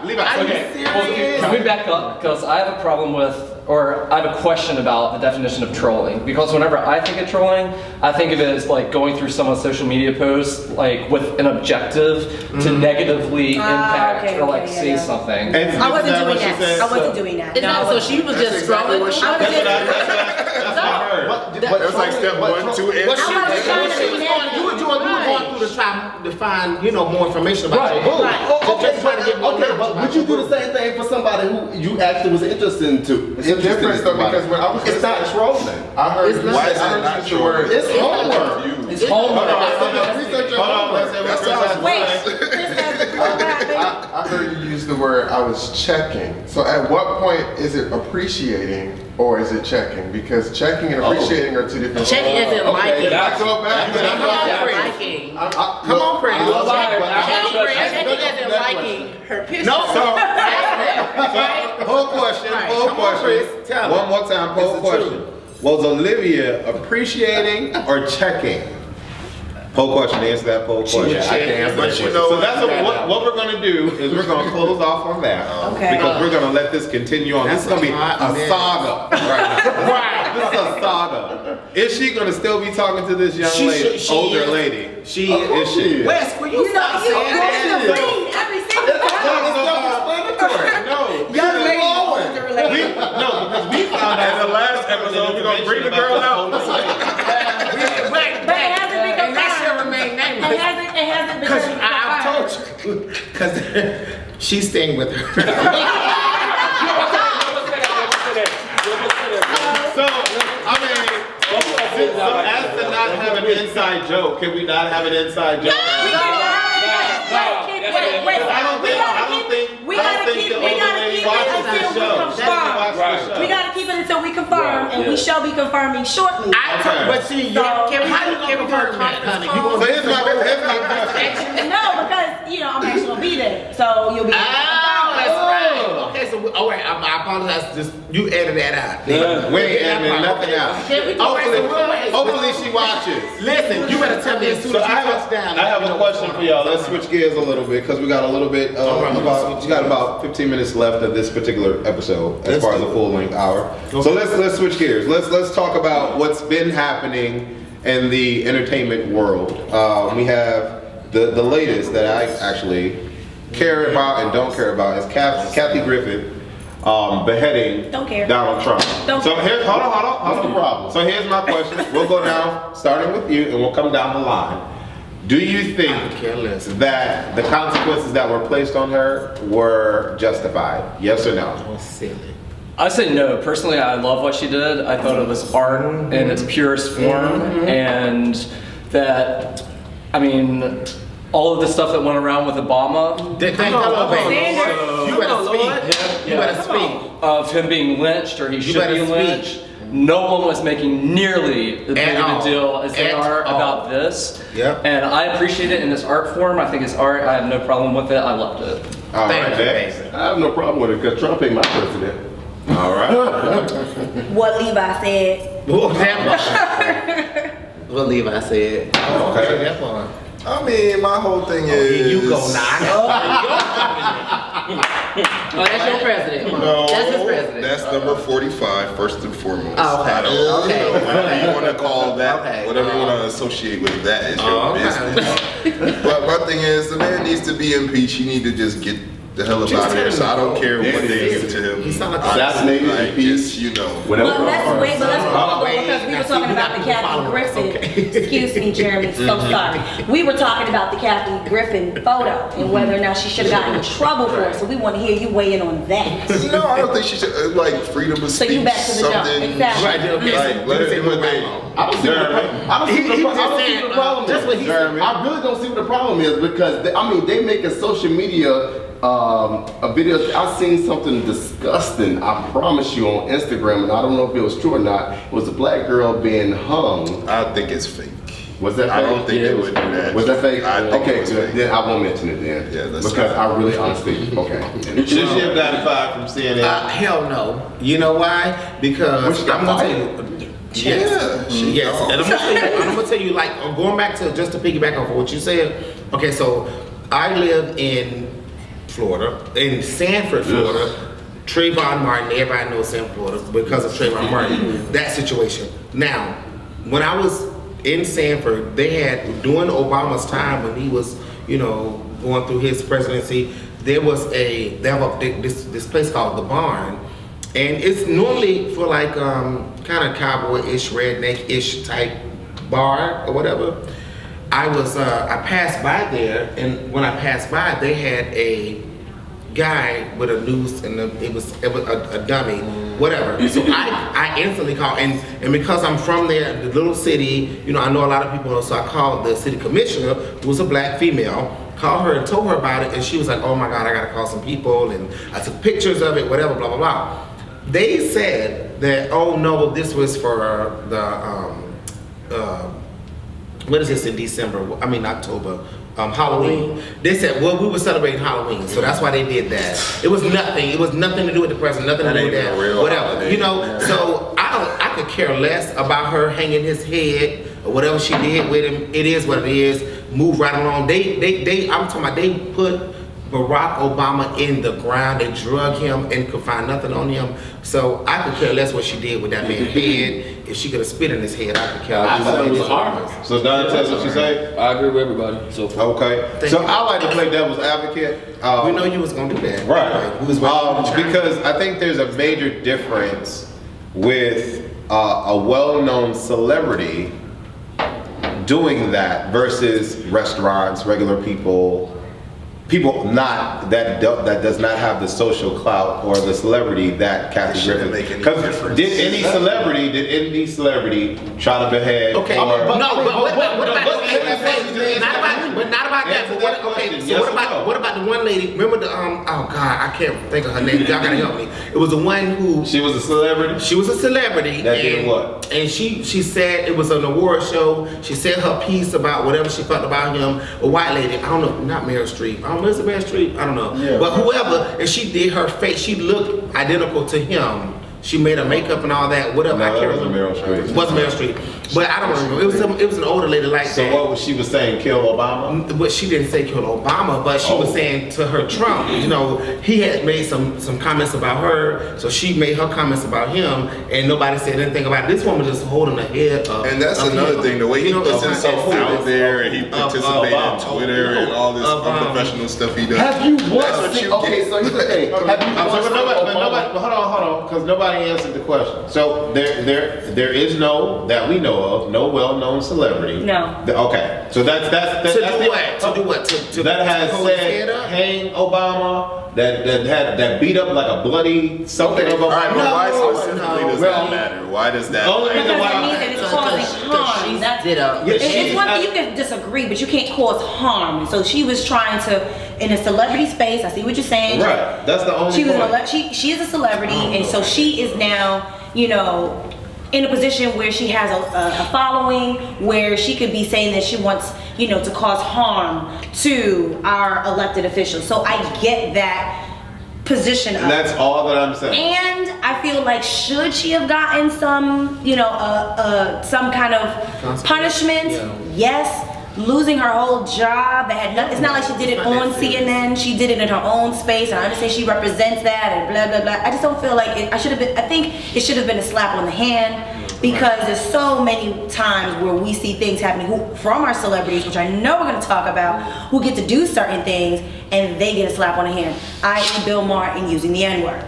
Levi. Are you Okay. serious? Can we back up? Because I have a problem with, or I have a question about the definition of trolling. Because whenever I think of trolling, I think of it as like going through someone's social media post, like with an objective to negatively impact okay, or like okay, say yeah. something. And I wasn't is doing what she that. said? I wasn't doing that. it's No, I not. So wasn't. she was just exactly scrolling. what she- I was That's what I just. heard. That was like step 1, 2, and What she I was was trying to doing, be you were going through to try to find, more information about Right. your boo. Right. Just trying to get more knowledge but about would you your do boo. the same thing for somebody who you actually was interested into? It's different though, because when I was it's not trolling. I heard It's you not- say, I heard you use the word. It's homework. It's homework. Hold on, let's say what That's Chris what I has to Wait, say. Chris has to go back. I heard you use the word, I was checking. So at what point is it appreciating or is it checking? Because checking and appreciating are two different Checking things. isn't liking. I go back. Come on, Chris. Come on, Chris. Checking isn't liking her picture. No, Poll question, Right. poll Come on, question. Chris, tell One me. more time, poll It's the question. Was Olivia appreciating or checking? Poll question, answer that poll question. I can't answer that question. So that's what we're gonna do is we're gonna close off on that. Okay. Because we're gonna let this continue on. This is gonna be a saga right now. Right. This is a saga. Is she gonna still be talking to this young She lady, should- she older is. lady? She Is she? Wes, will you stop You saying that? go to the ring every single time. No. Young lady, older We, lady. no, because we found out in the last episode we're gonna bring the girl out. But it hasn't been And that shall confirmed. remain It nameless. hasn't been Because I've confirmed. told you. Because she's staying with her. So, I mean, so as to not have an inside joke, can we not have an inside joke? We gotta keep it until we confirm, and we shall be confirming shortly. But see, how you confirm that, honey? So here's my question. No, because I'm actually gonna be there, so you'll be. Oh, that's right. Okay, so I apologize. Just you edit that out. We ain't editing nothing out. Hopefully she watches. Listen, you better tell me as soon So as I you touch down. have a question for y'all. Let's switch gears a little bit because we got a little bit about 15 minutes left of this particular episode as far as a full length hour. So let's switch gears. Let's talk about what's been happening in the entertainment world. We have the latest that I actually care about and don't care about is Kathy Griffin beheading Don't care. Donald Trump. Don't So care. hold on. So here's my question. We'll go down, starting with you, and we'll come down the line. Do you think that the consequences that were placed on her were justified? Yes or no? I say no. Personally, I love what she did. I thought it was art in its purest form, and that, I mean, all of the stuff that went around with Obama, You better speak. of him being lynched or he should better be speak. lynched, no one was making nearly as big of all. a deal as they At are all. about this. Yep. And I appreciate it in its art form. I think it's art. I have no problem with it. I loved it. All Thank right, you, Bex. baby. I have no problem with it because Trump ain't my president. All right. What Levi said. What Levi said. Okay. I mean, my whole thing is. You go now. Oh, that's your president. No, That's his president. that's number 45, first and foremost. Oh, okay. I don't, Okay. whatever you want to call that, Okay. whatever you want to associate with that is your business. But my thing is, the man needs to be impeached. He need to just get the hell up out of here. So I don't care what they do to him. He sound like assassinated, Like, impeached. just, you know. Whatever. But let's wait, because we were Now, talking see, about we the got Kathy people Griffin. following. Excuse me, Jeremy, so sorry. We were talking about the Kathy Griffin photo and whether or not she should have gotten in trouble for it. So we want to hear you weigh in on that. No, I don't think she should, like, freedom of So speech. you back to the jump. something. Exactly. Right, okay. Like, let her do what they. I don't see what the problem is. Just what he said. Jeremy. I really don't see what the problem is because they make a social media a video. I seen something disgusting. I promise you on Instagram, and I don't know if it was true or not. It was a black girl being hung. I think it's fake. Was that fake? I don't think they would do that. Was that fake? I think okay, it was good. fake. Then I won't mention it then. Yeah, let's because not. I really honestly okay. Should she have gotten fired from CNN? Hell no. You know why? Because Which got I'm gonna tell fired? you. Yeah, she Yes, gone. and I'm gonna tell you, like, going back to just to piggyback off of what you said. Okay, so I live in Florida, in Sanford, Florida. Trayvon Martin, everybody knows Sanford, Florida because of Trayvon Martin. That situation. Now, when I was in Sanford, they had during Obama's time when he was, going through his presidency, they have this place called the Barn. And it's normally for like kind of cowboy-ish, redneck-ish type bar or whatever. I passed by there, and when I passed by, they had a guy with a noose, and it was a dummy, whatever. So I instantly called, and because I'm from there, the little city, I know a lot of people, so I called the city commissioner, who was a black female, called her and told her about it, and she was like, oh my God, I gotta call some people, and I took pictures of it, whatever, blah, blah, blah. They said that, oh no, this was for what is this in December? October. Halloween. They said, well, we were celebrating Halloween, so that's why they did that. It was nothing. It was nothing to do with the president, nothing to do with that. Whatever. So I could care less about her hanging his head or whatever she did with him. It is what it is. Move right along. I'm talking about they put Barack Obama in the ground. They drug him and could find nothing on him. So I could care less what she did with that man's head. If she could have spit in his head, I could care less. So Dontez, what you say? I agree with everybody. So Okay. So I like to play devil's advocate. We know you was gonna do that. Right. Because Because I think there's a major difference with a well-known celebrity doing that versus restaurants, regular people, people not that does not have the social clout or the celebrity that Kathy shouldn't Griffin. make any Because difference. did any celebrity try to behead? Okay, or, but not about that. Answer But that what, okay, question, so yes what or about no? what about the one lady? Remember the oh God, I can't think of her name. Y'all gotta help me. It was the one who She was a celebrity. she was a celebrity. That did what? And she said it was an award show. She said her piece about whatever she felt about him. A white lady, I don't know, not Meryl Streep. I don't know, is it Meryl Streep? I don't know. Yeah. But whoever, and she did her face. She looked identical to him. She made her makeup and all that. Whatever. I No, can't that wasn't remember. Meryl Streep. It wasn't Meryl Streep. But I don't remember. It was an older lady like So that. what was she was saying? Kill Obama? But she didn't say kill Obama, but she was saying to her Trump, you know, he had made some comments about her, so she made her comments about him, and nobody said anything about it. This woman just holding her head up. And that's another thing, the way he puts himself out there and he participated in Twitter and all this unprofessional stuff he does. Have you That's watched? what you Okay, get. so here's the thing. Have you watched? But nobody. Hold on, because nobody answered the question. So there is no that we know of no well-known celebrity. No. Okay, so that's To do what? To do what? To that has hold his head said up? hang Obama. That beat up like a bloody something of Obama. All right, but why No, specifically no. does Well, that matter? Why does that only matter? reason Because that why. means that it's causing harm. That's did a It's one thing you can disagree, but you can't cause harm. So she was trying to, in a celebrity space. I see what you're saying. Right, that's the only She was point. she is a celebrity, and so she is now, you know, in a position where she has a following, where she could be saying that she wants, you know, to cause harm to our elected officials. So I get that position. And that's all that I'm saying. And I feel like should she have gotten some, you know, some kind of punishment? Yeah. Yes. Losing her whole job, that had nothing. It's not like she did it on CNN. She did it in her own space. I understand she represents that and blah blah blah. I just don't feel like it. I think it should have been a slap on the hand, because there's so many times where we see things happening from our celebrities, which I know we're going to talk about, who get to do certain things and they get a slap on the hand. I.e. Bill Maher and using the N-word.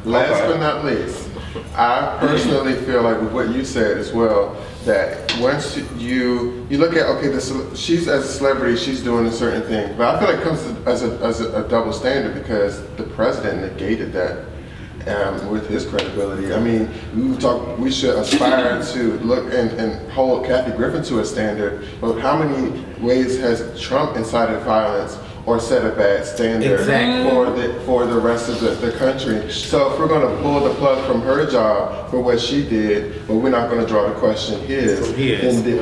Last but not least, I personally feel like with what you said as well, that once you look at, okay, she's as a celebrity, she's doing a certain thing, but I feel like it comes as a double standard, because the president negated that with his credibility. I mean, we should aspire to look and hold Kathy Griffin to a standard, but how many ways has Trump incited violence or set a bad standard for the rest of the country? So if we're going to pull the plug from her job for what she did, but we're not going to draw the question his, then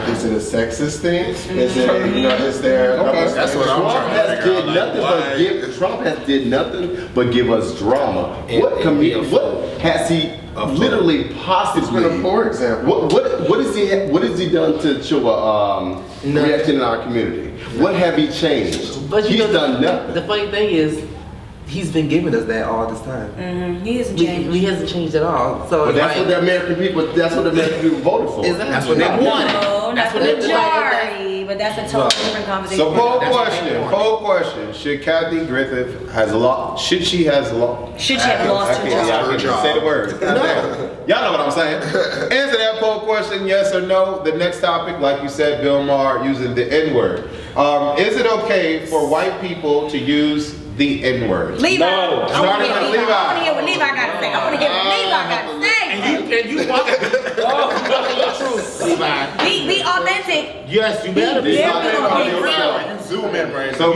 is it a sexist thing? Is it, you know, is there? That's what I'm trying to figure out. Trump has did nothing but give us drama. What has he literally possibly? It's been a poor example. What has he done to show a reaction in our community? What have he changed? But you He's know, done nothing. The funny thing is, he's been giving us that all this time. He hasn't changed. He hasn't changed at all. So But that's what the American people. That's what the American people voted for. Exactly. That's what they wanted. No, That's not what the they wanted. majority, but that's a totally different conversation. So poll That's what they question. Should Kathy Griffin should she have lost her her job? job. Say the word. Y'all know what I'm saying. Answer that poll question, yes or no. The next topic, like you said, Bill Maher using the N-word. Is it okay for white people to use the N-word? Levi. No. I want Starting to with hear Levi. I want to hear what Levi got to say. I want to hear what Levi got to say. And you want the truth, Levi. Be authentic. Yes, you better be. Yeah, we gonna be You zoom in, right? So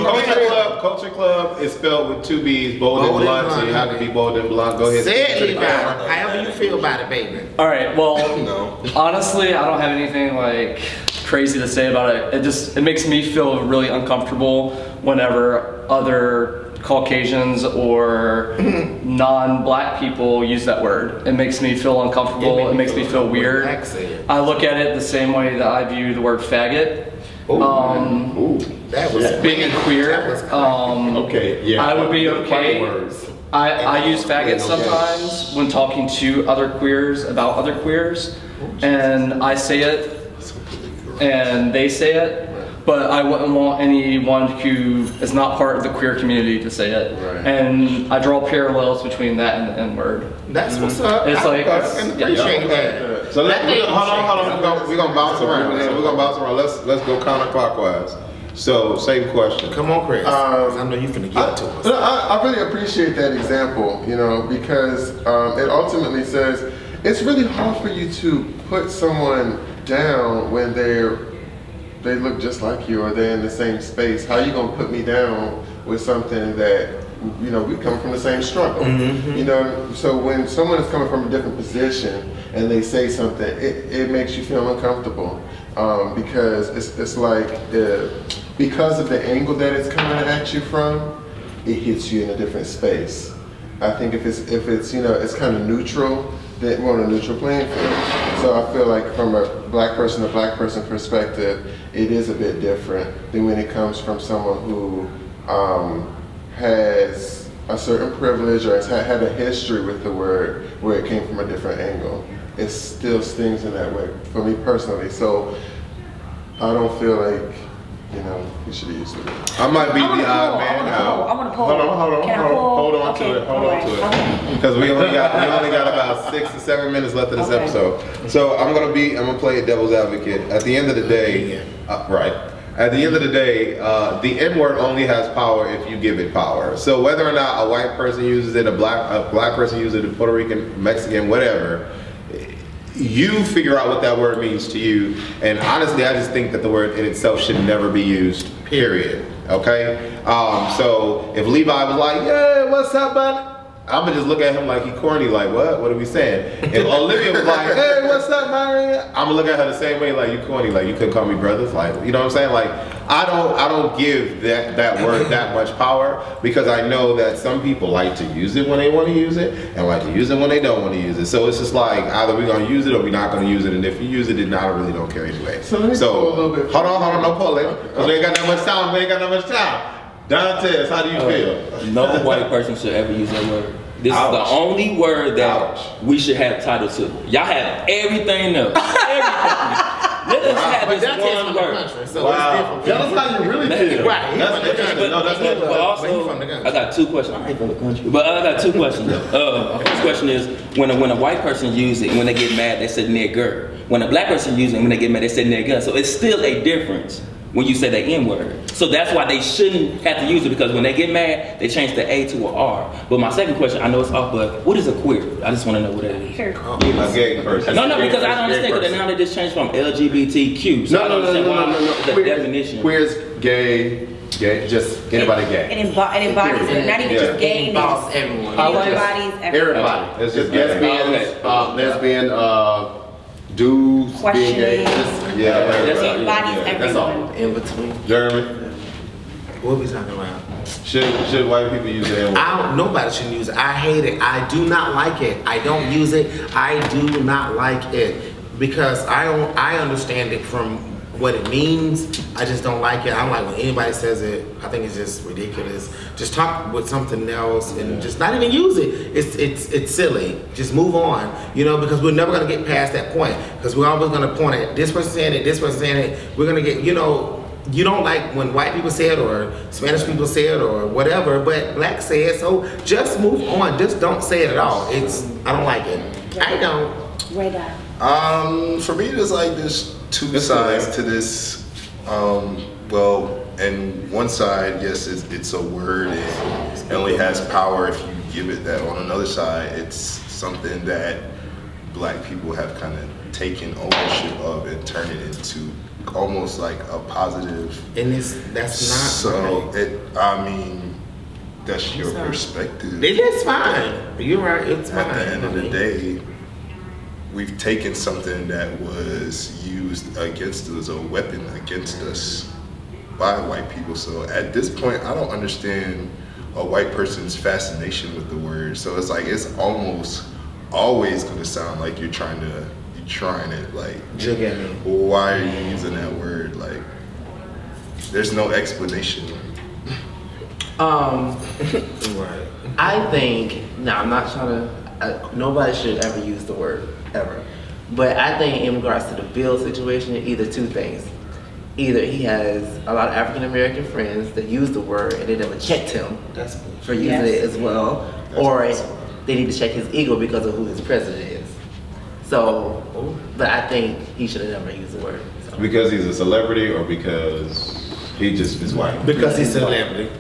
Culture Clubb is spelled with two B's, bold and blunt, so you have to be bold and blunt. Go ahead. Say it, speak to the Levi. camera. However you feel about it, baby. All right. Well, honestly, I don't have anything like crazy to say about it. It makes me feel really uncomfortable whenever other Caucasians or non-black people use that word. It makes me feel uncomfortable. It makes me feel weird. I look at it the same way that I view the word faggot. That was Being queer. Okay, yeah. I would be okay. Words. I use faggot sometimes when talking to other queers about other queers, and I say it, and they say it, but I wouldn't want anyone who is not part of the queer community to say it. Right. And I draw parallels between that and the N-word. That's what's up. It's like- I appreciate that. So hold on. We're gonna bounce around. So we're gonna bounce around. Let's go counterclockwise. So, same question. Come on, Chris. 'Cause I know you're finna get to us. I really appreciate that example, you know, because it ultimately says it's really hard for you to put someone down when they look just like you or they're in the same space. How are you gonna put me down with something that, you know, we come from the same struggle? You know, so when someone is coming from a different position and they say something, it makes you feel uncomfortable because it's like because of the angle that it's coming at you from, it hits you in a different space. I think if it's you know, it's kind of neutral, then we're on a neutral playing field. So I feel like from a black person to black person perspective, it is a bit different than when it comes from someone who has a certain privilege or has had a history with the word where it came from a different angle. It still stings in that way for me personally. So I don't feel like, you know, you should have used it. I might be the odd man out. I want to pull. Hold on Can I pull? hold on Okay, to it. Hold on to alright, okay. it. Because we only got about 6 to 7 minutes left of this Okay. episode. So I'm gonna play devil's advocate. At the end of the day, right. At the end of the day, the N-word only has power if you give it power. So whether or not a white person uses it, a black person uses it, a Puerto Rican, Mexican, whatever, you figure out what that word means to you. And honestly, I just think that the word in itself should never be used, period. Okay? So if Levi was like, yeah, what's up, bud? I'm gonna just look at him like he corny, like, what are we saying? If Olivia was like, hey, what's up, Maher? I'm gonna look at her the same way, like, you corny, like, you couldn't call me brothers, like, you know what I'm saying? Like, I don't give that word that much power, because I know that some people like to use it when they want to use it, and like to use it when they don't want to use it. So it's just like, either we're gonna use it or we're not gonna use it, and if you use it, then I really don't care anyway. So let me pull a little bit. Hold on, no pulling, because we ain't got that much time, Dontez, how do you feel? No white person should ever use that word. This is the only word that we should have title to. Y'all have everything else. Everything. Let us have But this that's one from the word. country, so Wow. it's different. Tell us how you really feel. Right. That's interesting. No, that's But interesting. But he also, from the country. I got two questions. I ain't from the country. But I got two questions. My first question is, when a white person uses it, when they get mad, they say nigger. When a black person uses it, when they get mad, they say nigger. So it's still a difference when you say the N-word. So that's why they shouldn't have to use it, because when they get mad, they change the A to an R. But my second question, I know it's off, but what is a queer? I just want to know what that is. A gay person. No, because I don't understand, because now they just changed from LGBTQ. So I don't understand why the definition. Queer's gay, just anybody gay. It embodies it, not even just gayness. Involves everyone. It embodies everyone. Everybody. It's just Lesbian, dudes being gay. Questioning. Just, Yeah, It right. embodies That's all. everyone. In between. Jeremy, What we talking about? should white people use the N-word? Nobody should use it. I hate it. I do not like it. I don't use it. I do not like it because I understand it from what it means. I just don't like it. I don't like when anybody says it. I think it's just ridiculous. Just talk with something else and just not even use it. It's silly. Just move on. You know, because we're never gonna get past that point. Because we're always gonna point at this person saying it, this person saying it. We're gonna get, you know. You don't like when white people say it or Spanish people say it or whatever, but blacks say it, so just move on. Just don't say it at all. I don't like it. I don't. Ray Dot. For me, there's like there's two sides to this. Well, and one side, yes, it's a word. It only has power if you give it that. On another side, it's something that black people have kind of taken ownership of and turned it into almost like a positive. And that's not So right. I mean, that's your perspective. It is fine. You're right. It's fine. At the end of the day, we've taken something that was used against us, a weapon against us by white people. So at this point, I don't understand a white person's fascination with the word. So it's like, it's almost always going to sound like you're trying it like, Jig at me. why are you using that word? Like, there's no explanation. Right. I think, I'm not trying to, nobody should ever use the word, ever. But I think in regards to the Bill situation, either two things. Either he has a lot of African American friends that use the word and they never checked him for using it as well, or they need to check his ego because of who his president is. So, but I think he should have never used the word. So. Because he's a celebrity, or because He just is white. Because he's a celebrity.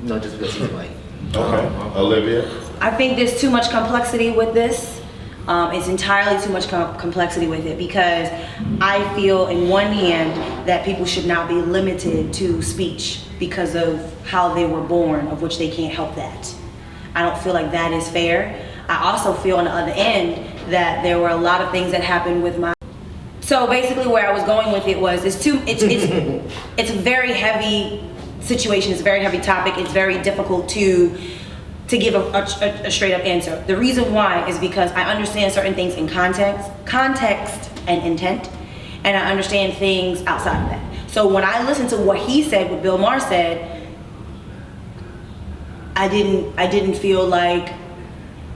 No, just because he's white. Okay. Olivia? I think there's too much complexity with this. It's entirely too much complexity with it because I feel in one hand that people should not be limited to speech because of how they were born, of which they can't help that. I don't feel like that is fair. I also feel on the other end that there were a lot of things that happened with my. So basically, where I was going with it was it's a very heavy situation. It's a very heavy topic. It's very difficult to give a straight up answer. The reason why is because I understand certain things in context and intent, and I understand things outside of that. So when I listened to what he said, what Bill Maher said, I didn't feel like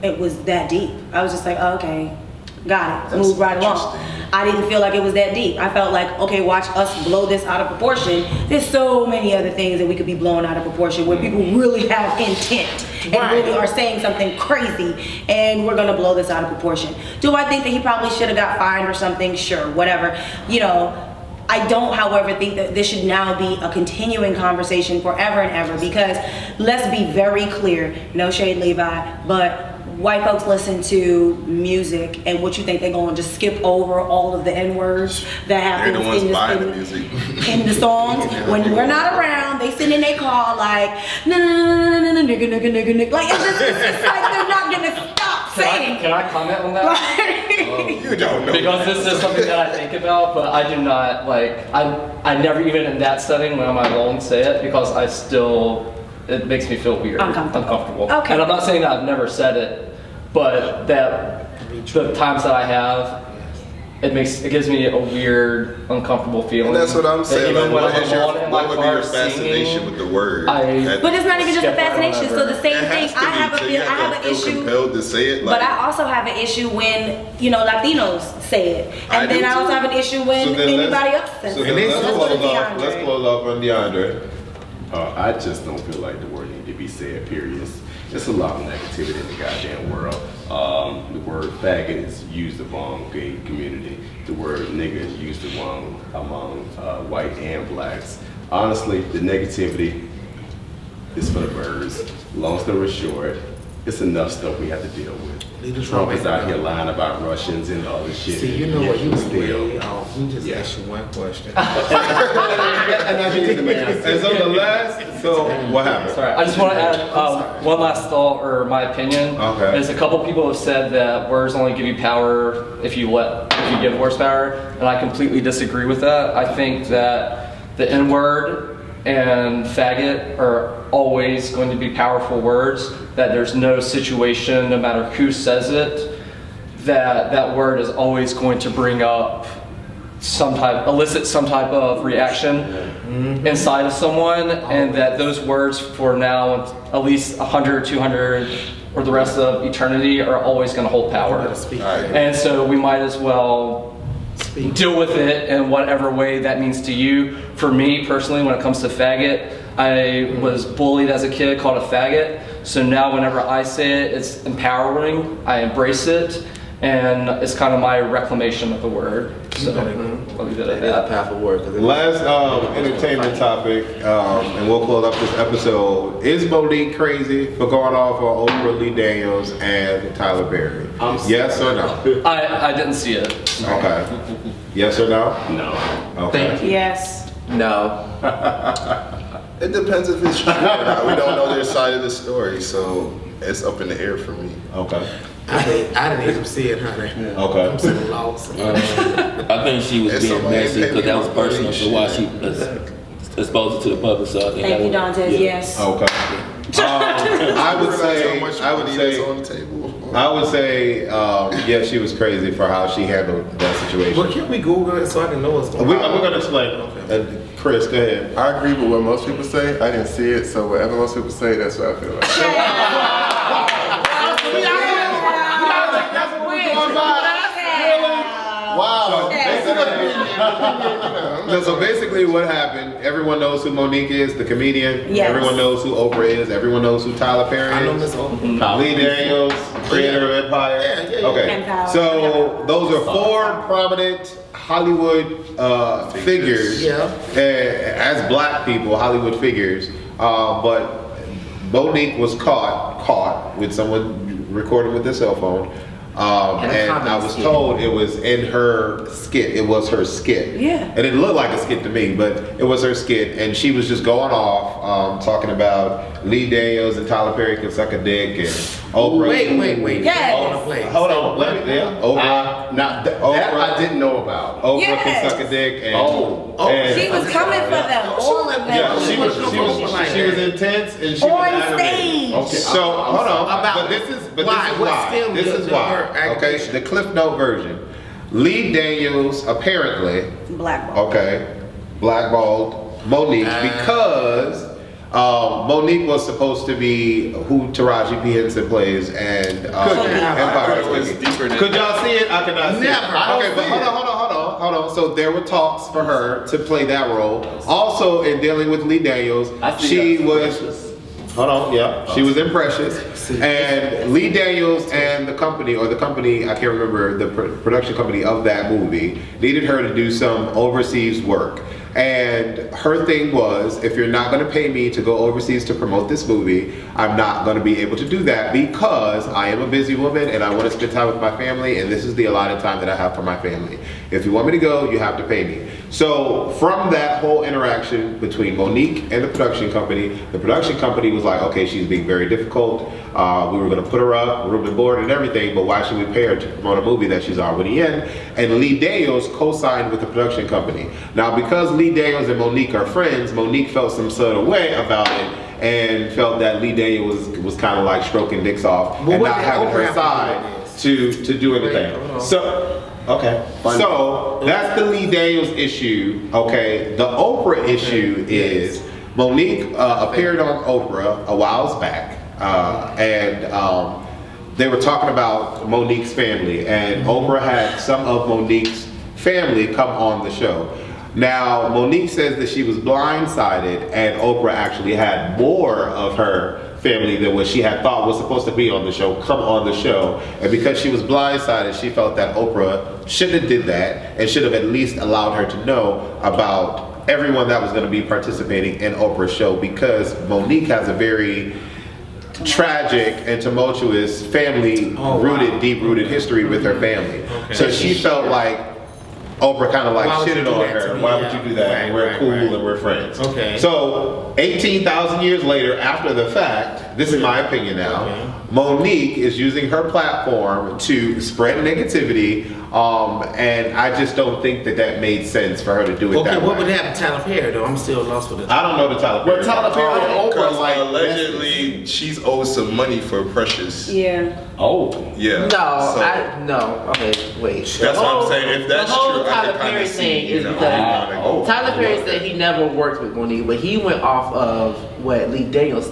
it was that deep. I was just like, oh, okay, got it, move right along. I didn't feel like it was that deep. I felt like, okay, watch us blow this out of proportion. There's so many other things that we could be blowing out of proportion where people really have intent and really are saying something crazy, and we're gonna blow this out of proportion. Do I think that he probably should have got fined or something? Sure, whatever. You know, I don't, however, think that this should now be a continuing conversation forever and ever, because let's be very clear, no shade Levi, but white folks listen to music, and what you think they're going to just skip over all of the N-words that happen They're the ones buying the music. in the songs? When we're not around, they sit in their car like, no, nigga. Like, it's like they're not going to stop saying. Can I comment on that? You don't know. Because this is something that I think about, but I do not, like, I never even in that setting when I'm alone say it, because it makes me feel weird, uncomfortable. Okay. And I'm not saying that I've never said it, but that the times that I have, it gives me a weird, uncomfortable feeling. And that's what I'm saying. Even when What I'm would alone in my be car your fascination singing, with the word? But it's not even just a fascination. So the same It thing, has to I have be, a so feel, you I have to an feel issue. compelled to say it. But I also have an issue when, Latinos say it. And then I also have an issue when anybody else says So it. then let's Let's go to close off. Deandre. Let's close off on Deandre. I just don't feel like the word need to be said, period. There's a lot of negativity in the goddamn world. The word faggot is used among gay community. The word nigger is used among white and blacks. Honestly, the negativity is for the birds. Long story short, it's enough stuff we have to deal with. Trump is out here lying about Russians and all this shit. See, you know what, you was still. way off. We just asked you one question. And so the last, what happened? Sorry, I just want to add one last thought or my opinion. Okay. Is a couple people have said that words only give you power if you give words power, and I completely disagree with that. I think that the N-word and faggot are always going to be powerful words, that there's no situation, no matter who says it, that word is always going to bring up elicit some type of reaction inside of someone, and that those words for now, at least 100, 200, or the rest of eternity are always going to hold power. And so we might as well deal with it in whatever way that means to you. For me personally, when it comes to faggot, I was bullied as a kid, called a faggot. So now whenever I say it, it's empowering. I embrace it, and it's kind of my reclamation of the word. So I'll leave it at that. Powerful word. Last entertainment topic, and we'll close up this episode. Is Monique crazy for going off on Oprah, Lee Daniels, and Tyler Perry? Yes or no? I didn't see it. Okay. Yes or no? No. Okay. Thank you. Yes. No. It depends if it's true or not. We don't know their side of the story, so it's up in the air for me. Okay. I didn't even see it, honey. Okay. I'm so lost. I think she was It's being somebody messy paying because that was me my personal. money, So why shit. she exposed it to the public? So I think Thank you, that was- Dontez. yeah. Yes. Okay. I would say, on the table. yeah, she was crazy for how she handled that situation. But can we Google it so I can know what's going We're on? going to explain. Chris, go ahead. I agree with what most people say. I didn't see it, so whatever most people say, that's what I feel like. Wow. No, so basically what happened, everyone knows who Monique is, the comedian. Yes. Everyone knows who Oprah is. Everyone knows who Tyler Perry is. I know Miss Oprah. Lee Daniels, creator of Empire. Yeah. Okay. Empire. So those are 4 prominent Hollywood figures. Yeah. As black people, Hollywood figures. But Monique was caught with someone recording with their cell phone. And I was told it was in her skit. It was her skit. Yeah. And it looked like a skit to me, but it was her skit. And she was just going off, talking about Lee Daniels and Tyler Perry can suck a dick and Oprah. Wait. Yes. Hold on. Let me, Oprah. That Oprah. I didn't know about. Oprah Yes. can suck a dick and and- She was coming for them, all of them. yeah, she was intense and she was On animated. stage. Okay, So hold on, About but this is why? What's still This is the- why. her Okay, accusation? the Cliff Note version. Lee Daniels apparently, Black ball. okay, blackballed Monique because Monique was supposed to be who Taraji P. Henson plays and Empire. Could y'all see it? I cannot see Never. it. Okay, but hold on. So there were talks for her to play that role. Also, in dealing with Lee Daniels, she was. Hold on, yeah. She was in Precious. And Lee Daniels and the company, I can't remember, the production company of that movie, needed her to do some overseas work. And her thing was, if you're not gonna pay me to go overseas to promote this movie, I'm not gonna be able to do that because I am a busy woman and I wanna spend time with my family and this is the allotted time that I have for my family. If you want me to go, you have to pay me. So from that whole interaction between Monique and the production company was like, okay, she's being very difficult. We were gonna put her up, room and board and everything, but why should we pay her to promote a movie that she's already in? And Lee Daniels co-signed with the production company. Now, because Lee Daniels and Monique are friends, Monique felt some sort of way about it and felt that Lee Daniels was kind of like stroking dicks off and not having her side to do anything. So, okay. So, that's the Lee Daniels issue, okay? The Oprah issue is Monique appeared on Oprah a while back and they were talking about Monique's family and Oprah had some of Monique's family come on the show. Now, Monique says that she was blindsided and Oprah actually had more of her family than what she had thought was supposed to be on the show come on the show. And because she was blindsided, she felt that Oprah shouldn't have did that and should have at least allowed her to know about everyone that was going to be participating in Oprah's show because Monique has a very tragic and tumultuous family deep-rooted history with her family. So she felt like Oprah kind of like shitted on her. Why would you do that? And we're cool and we're friends. Okay. So 18,000 years later, after the fact, this is my opinion now, Monique is using her platform to spread negativity, and I just don't think that made sense for her to do it that way. What would happen to Tyler Perry though? I'm still lost with it. I don't know the Tyler Perry. But Tyler Perry and Oprah Because like allegedly she's owed some money for Precious. Yeah. Oh. Yeah. Okay, wait. That's what I'm saying. If that's the whole true, I Tyler can kind Perry of see. thing is because Tyler Perry said he never worked with Monique, but he went off of what Lee Daniels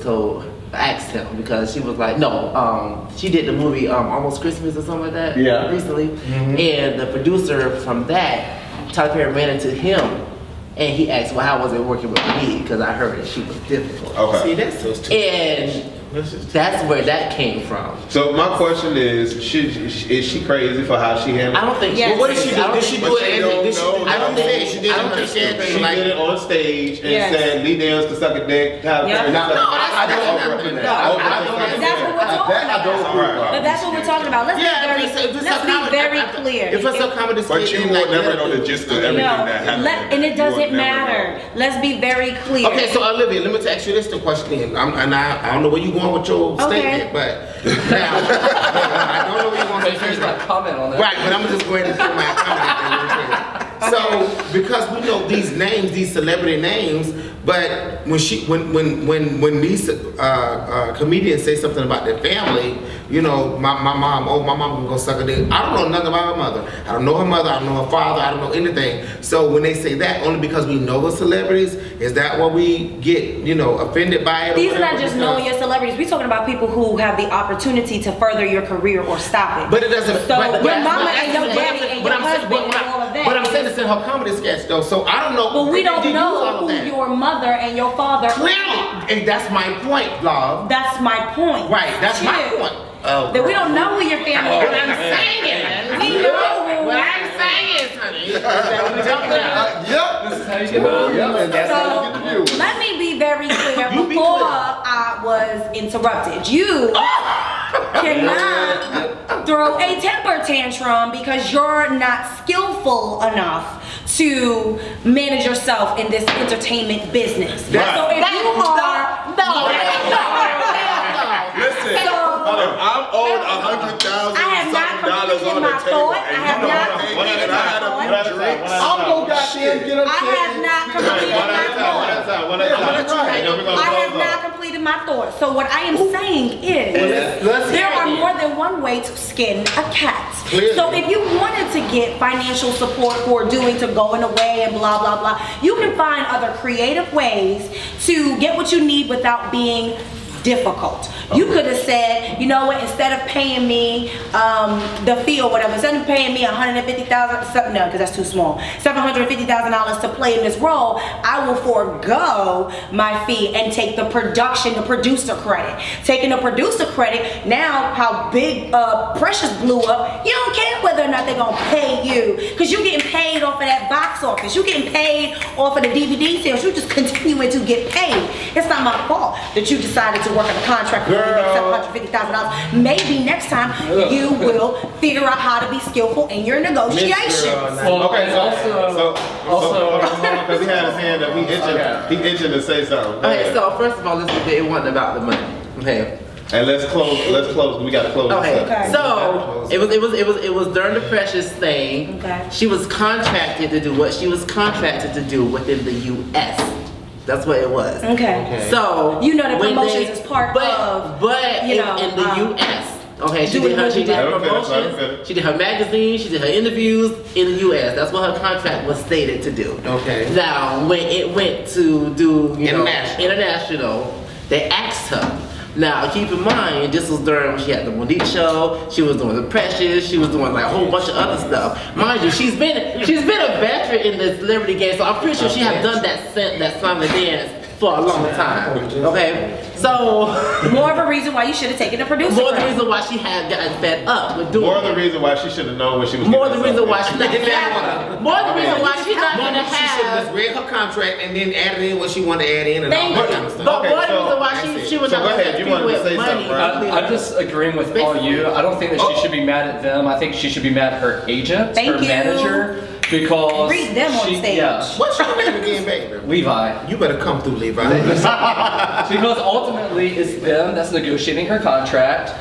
asked him because she was like, she did the movie Almost Christmas or something like that recently, and the producer from that, Tyler Perry ran into him. And he asked, well, how was it working with me? Because I heard that she was difficult. Okay. See, that's those two. And that's where that came from. So my question is she crazy for how she handled it? I don't think Yes. she. What did she do? Did she do it? I don't think she did it. She did it on stage and Yes. said Lee Daniels to suck a dick. Tyler Yeah. Perry to suck a dick. But that's what we're talking about. Let's be very clear. If it's a comedy skit, But you would never know the gist of everything that happened. And it You doesn't would never matter. Let's be very clear. Okay, so Olivia, let me ask you this question. I don't know where you're going with your statement, but now, I don't know where you're going with your Here's my statement. comment on that. Right, but I'm just going to put my comment. So, because we know these names, these celebrity names, but when these comedians say something about their family, my mom can go suck a dick. I don't know nothing about her mother. I don't know her mother. I don't know her father. I don't know anything. So when they say that, only because we know the celebrities, is that what we get, offended by it? These are not just knowing your celebrities. We're talking about people who have the opportunity to further your career or stop it. But it doesn't. So but your mama and your daddy and your husband and all of that. But I'm saying the this in her comedy sketch though, so I don't know. But we if they don't did use all know of who that. your mother and your father Clearly, and that's my point, love. That's my point. Right, that's my too. point. Oh, That we don't know who your family What is. I'm saying is, We know. What I'm saying is, honey, is that we don't know. Yep. This is how you get it. Yep. And that's how you get the viewers. Let me be very clear You be before clear. I was interrupted. You cannot throw a temper tantrum because you're not skillful enough to manage yourself in this entertainment business. Right. So if you are Listen, I'm owed $100,000 I have not completed my thought. I have not completed my thought. I'm gonna goddamn get I have not completed my thought. I have not completed my thought. So what I am saying is, let's there hear are it. more than one way to skin a cat. Clearly. So if you wanted to get financial support for going away and blah blah blah, you can find other creative ways to get what you need without being difficult. You could have said, you know what, instead of paying me the fee or whatever, instead of paying me $150,000, no, because that's too small, $750,000 to play in this role, I will forego my fee and take the producer credit. Taking the producer credit, now how big Precious blew up, you don't care whether or not they're gonna pay you, because you're getting paid off of that box office, you're getting paid off of the DVD sales, you're just continuing to get paid. It's not my fault that you decided to work on a contract for $750,000. Maybe next time you will figure out how to be skillful in your negotiations. Well, Okay, and so also, because he had his hand up, he itching to say something. Go Okay, ahead. so first of all, let's be it wasn't about the money. Okay. And let's close. We gotta close this up. Okay. So it was during the Precious thing. Okay. She was contracted to do what she was contracted to do within the U.S. That's what it was. Okay. So You know that when promotions is part of, but you know, in the U.S. Okay, she doing did what you her did. promotions. She did her magazine. She did her interviews in the U.S. That's what her contract was stated to do. Okay. Now when it went to do international, they asked her. Now, keep in mind, this was during when she had the Monique show. She was doing the Precious. She was doing like a whole bunch of other stuff. Mind you, she's been a veteran in the celebrity game, so I'm pretty sure she has done that song and dance for a long time. Okay, so more of a reason why you should have taken the producer more the credit. reason why she had gotten fed up with doing. More the reason why she should have known what she was. More the getting reason herself why she not Exactly. More the reason why she's not Mama, gonna she should have have. just read her contract and then added in what she wanted to add in and Thank all that you. kind of stuff. But Okay, more the so- reason why she was So not go ahead, you wanted to say something, right? I'm just agreeing with all you. I don't think that she should be mad at them. I think she should be mad at her agent, Thank her you. manager, because Read them on she, stage. Yeah, What's your name again, baby? Levi. You better come through, Levi. Because ultimately it's them that's negotiating her contract.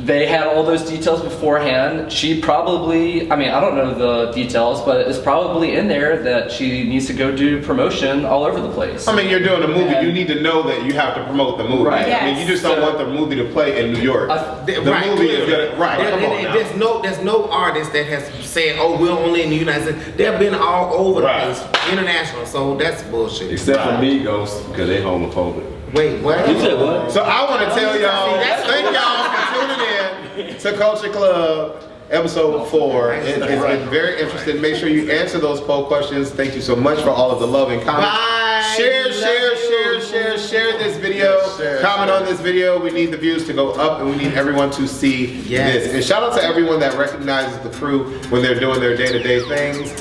They had all those details beforehand. She probably, I mean, I don't know the details, but it's probably in there that she needs to go do promotion all over the place. I mean, you're doing a movie. And- You need to know that you have to promote the movie. Right. I mean, you just don't want the movie to play in New York. The Right, movie is clearly. gonna right. Come on now. There's no artist that has said, "Oh, we're only in the United States." They've been all over the Right. place, international. So that's bullshit. Except for Migos, because they homophobic. Wait, what? You said what? So I want to tell y'all, That's- thank y'all for tuning in to Culture Club episode 4. It's been very interesting. Make sure you answer those poll questions. Thank you so much for all of the love and comments. Bye. Share Love this video. Share. Comment on this video. We need the views to go up, and we need everyone to see Yes. this. And shout out to everyone that recognizes the crew when they're doing their day-to-day things.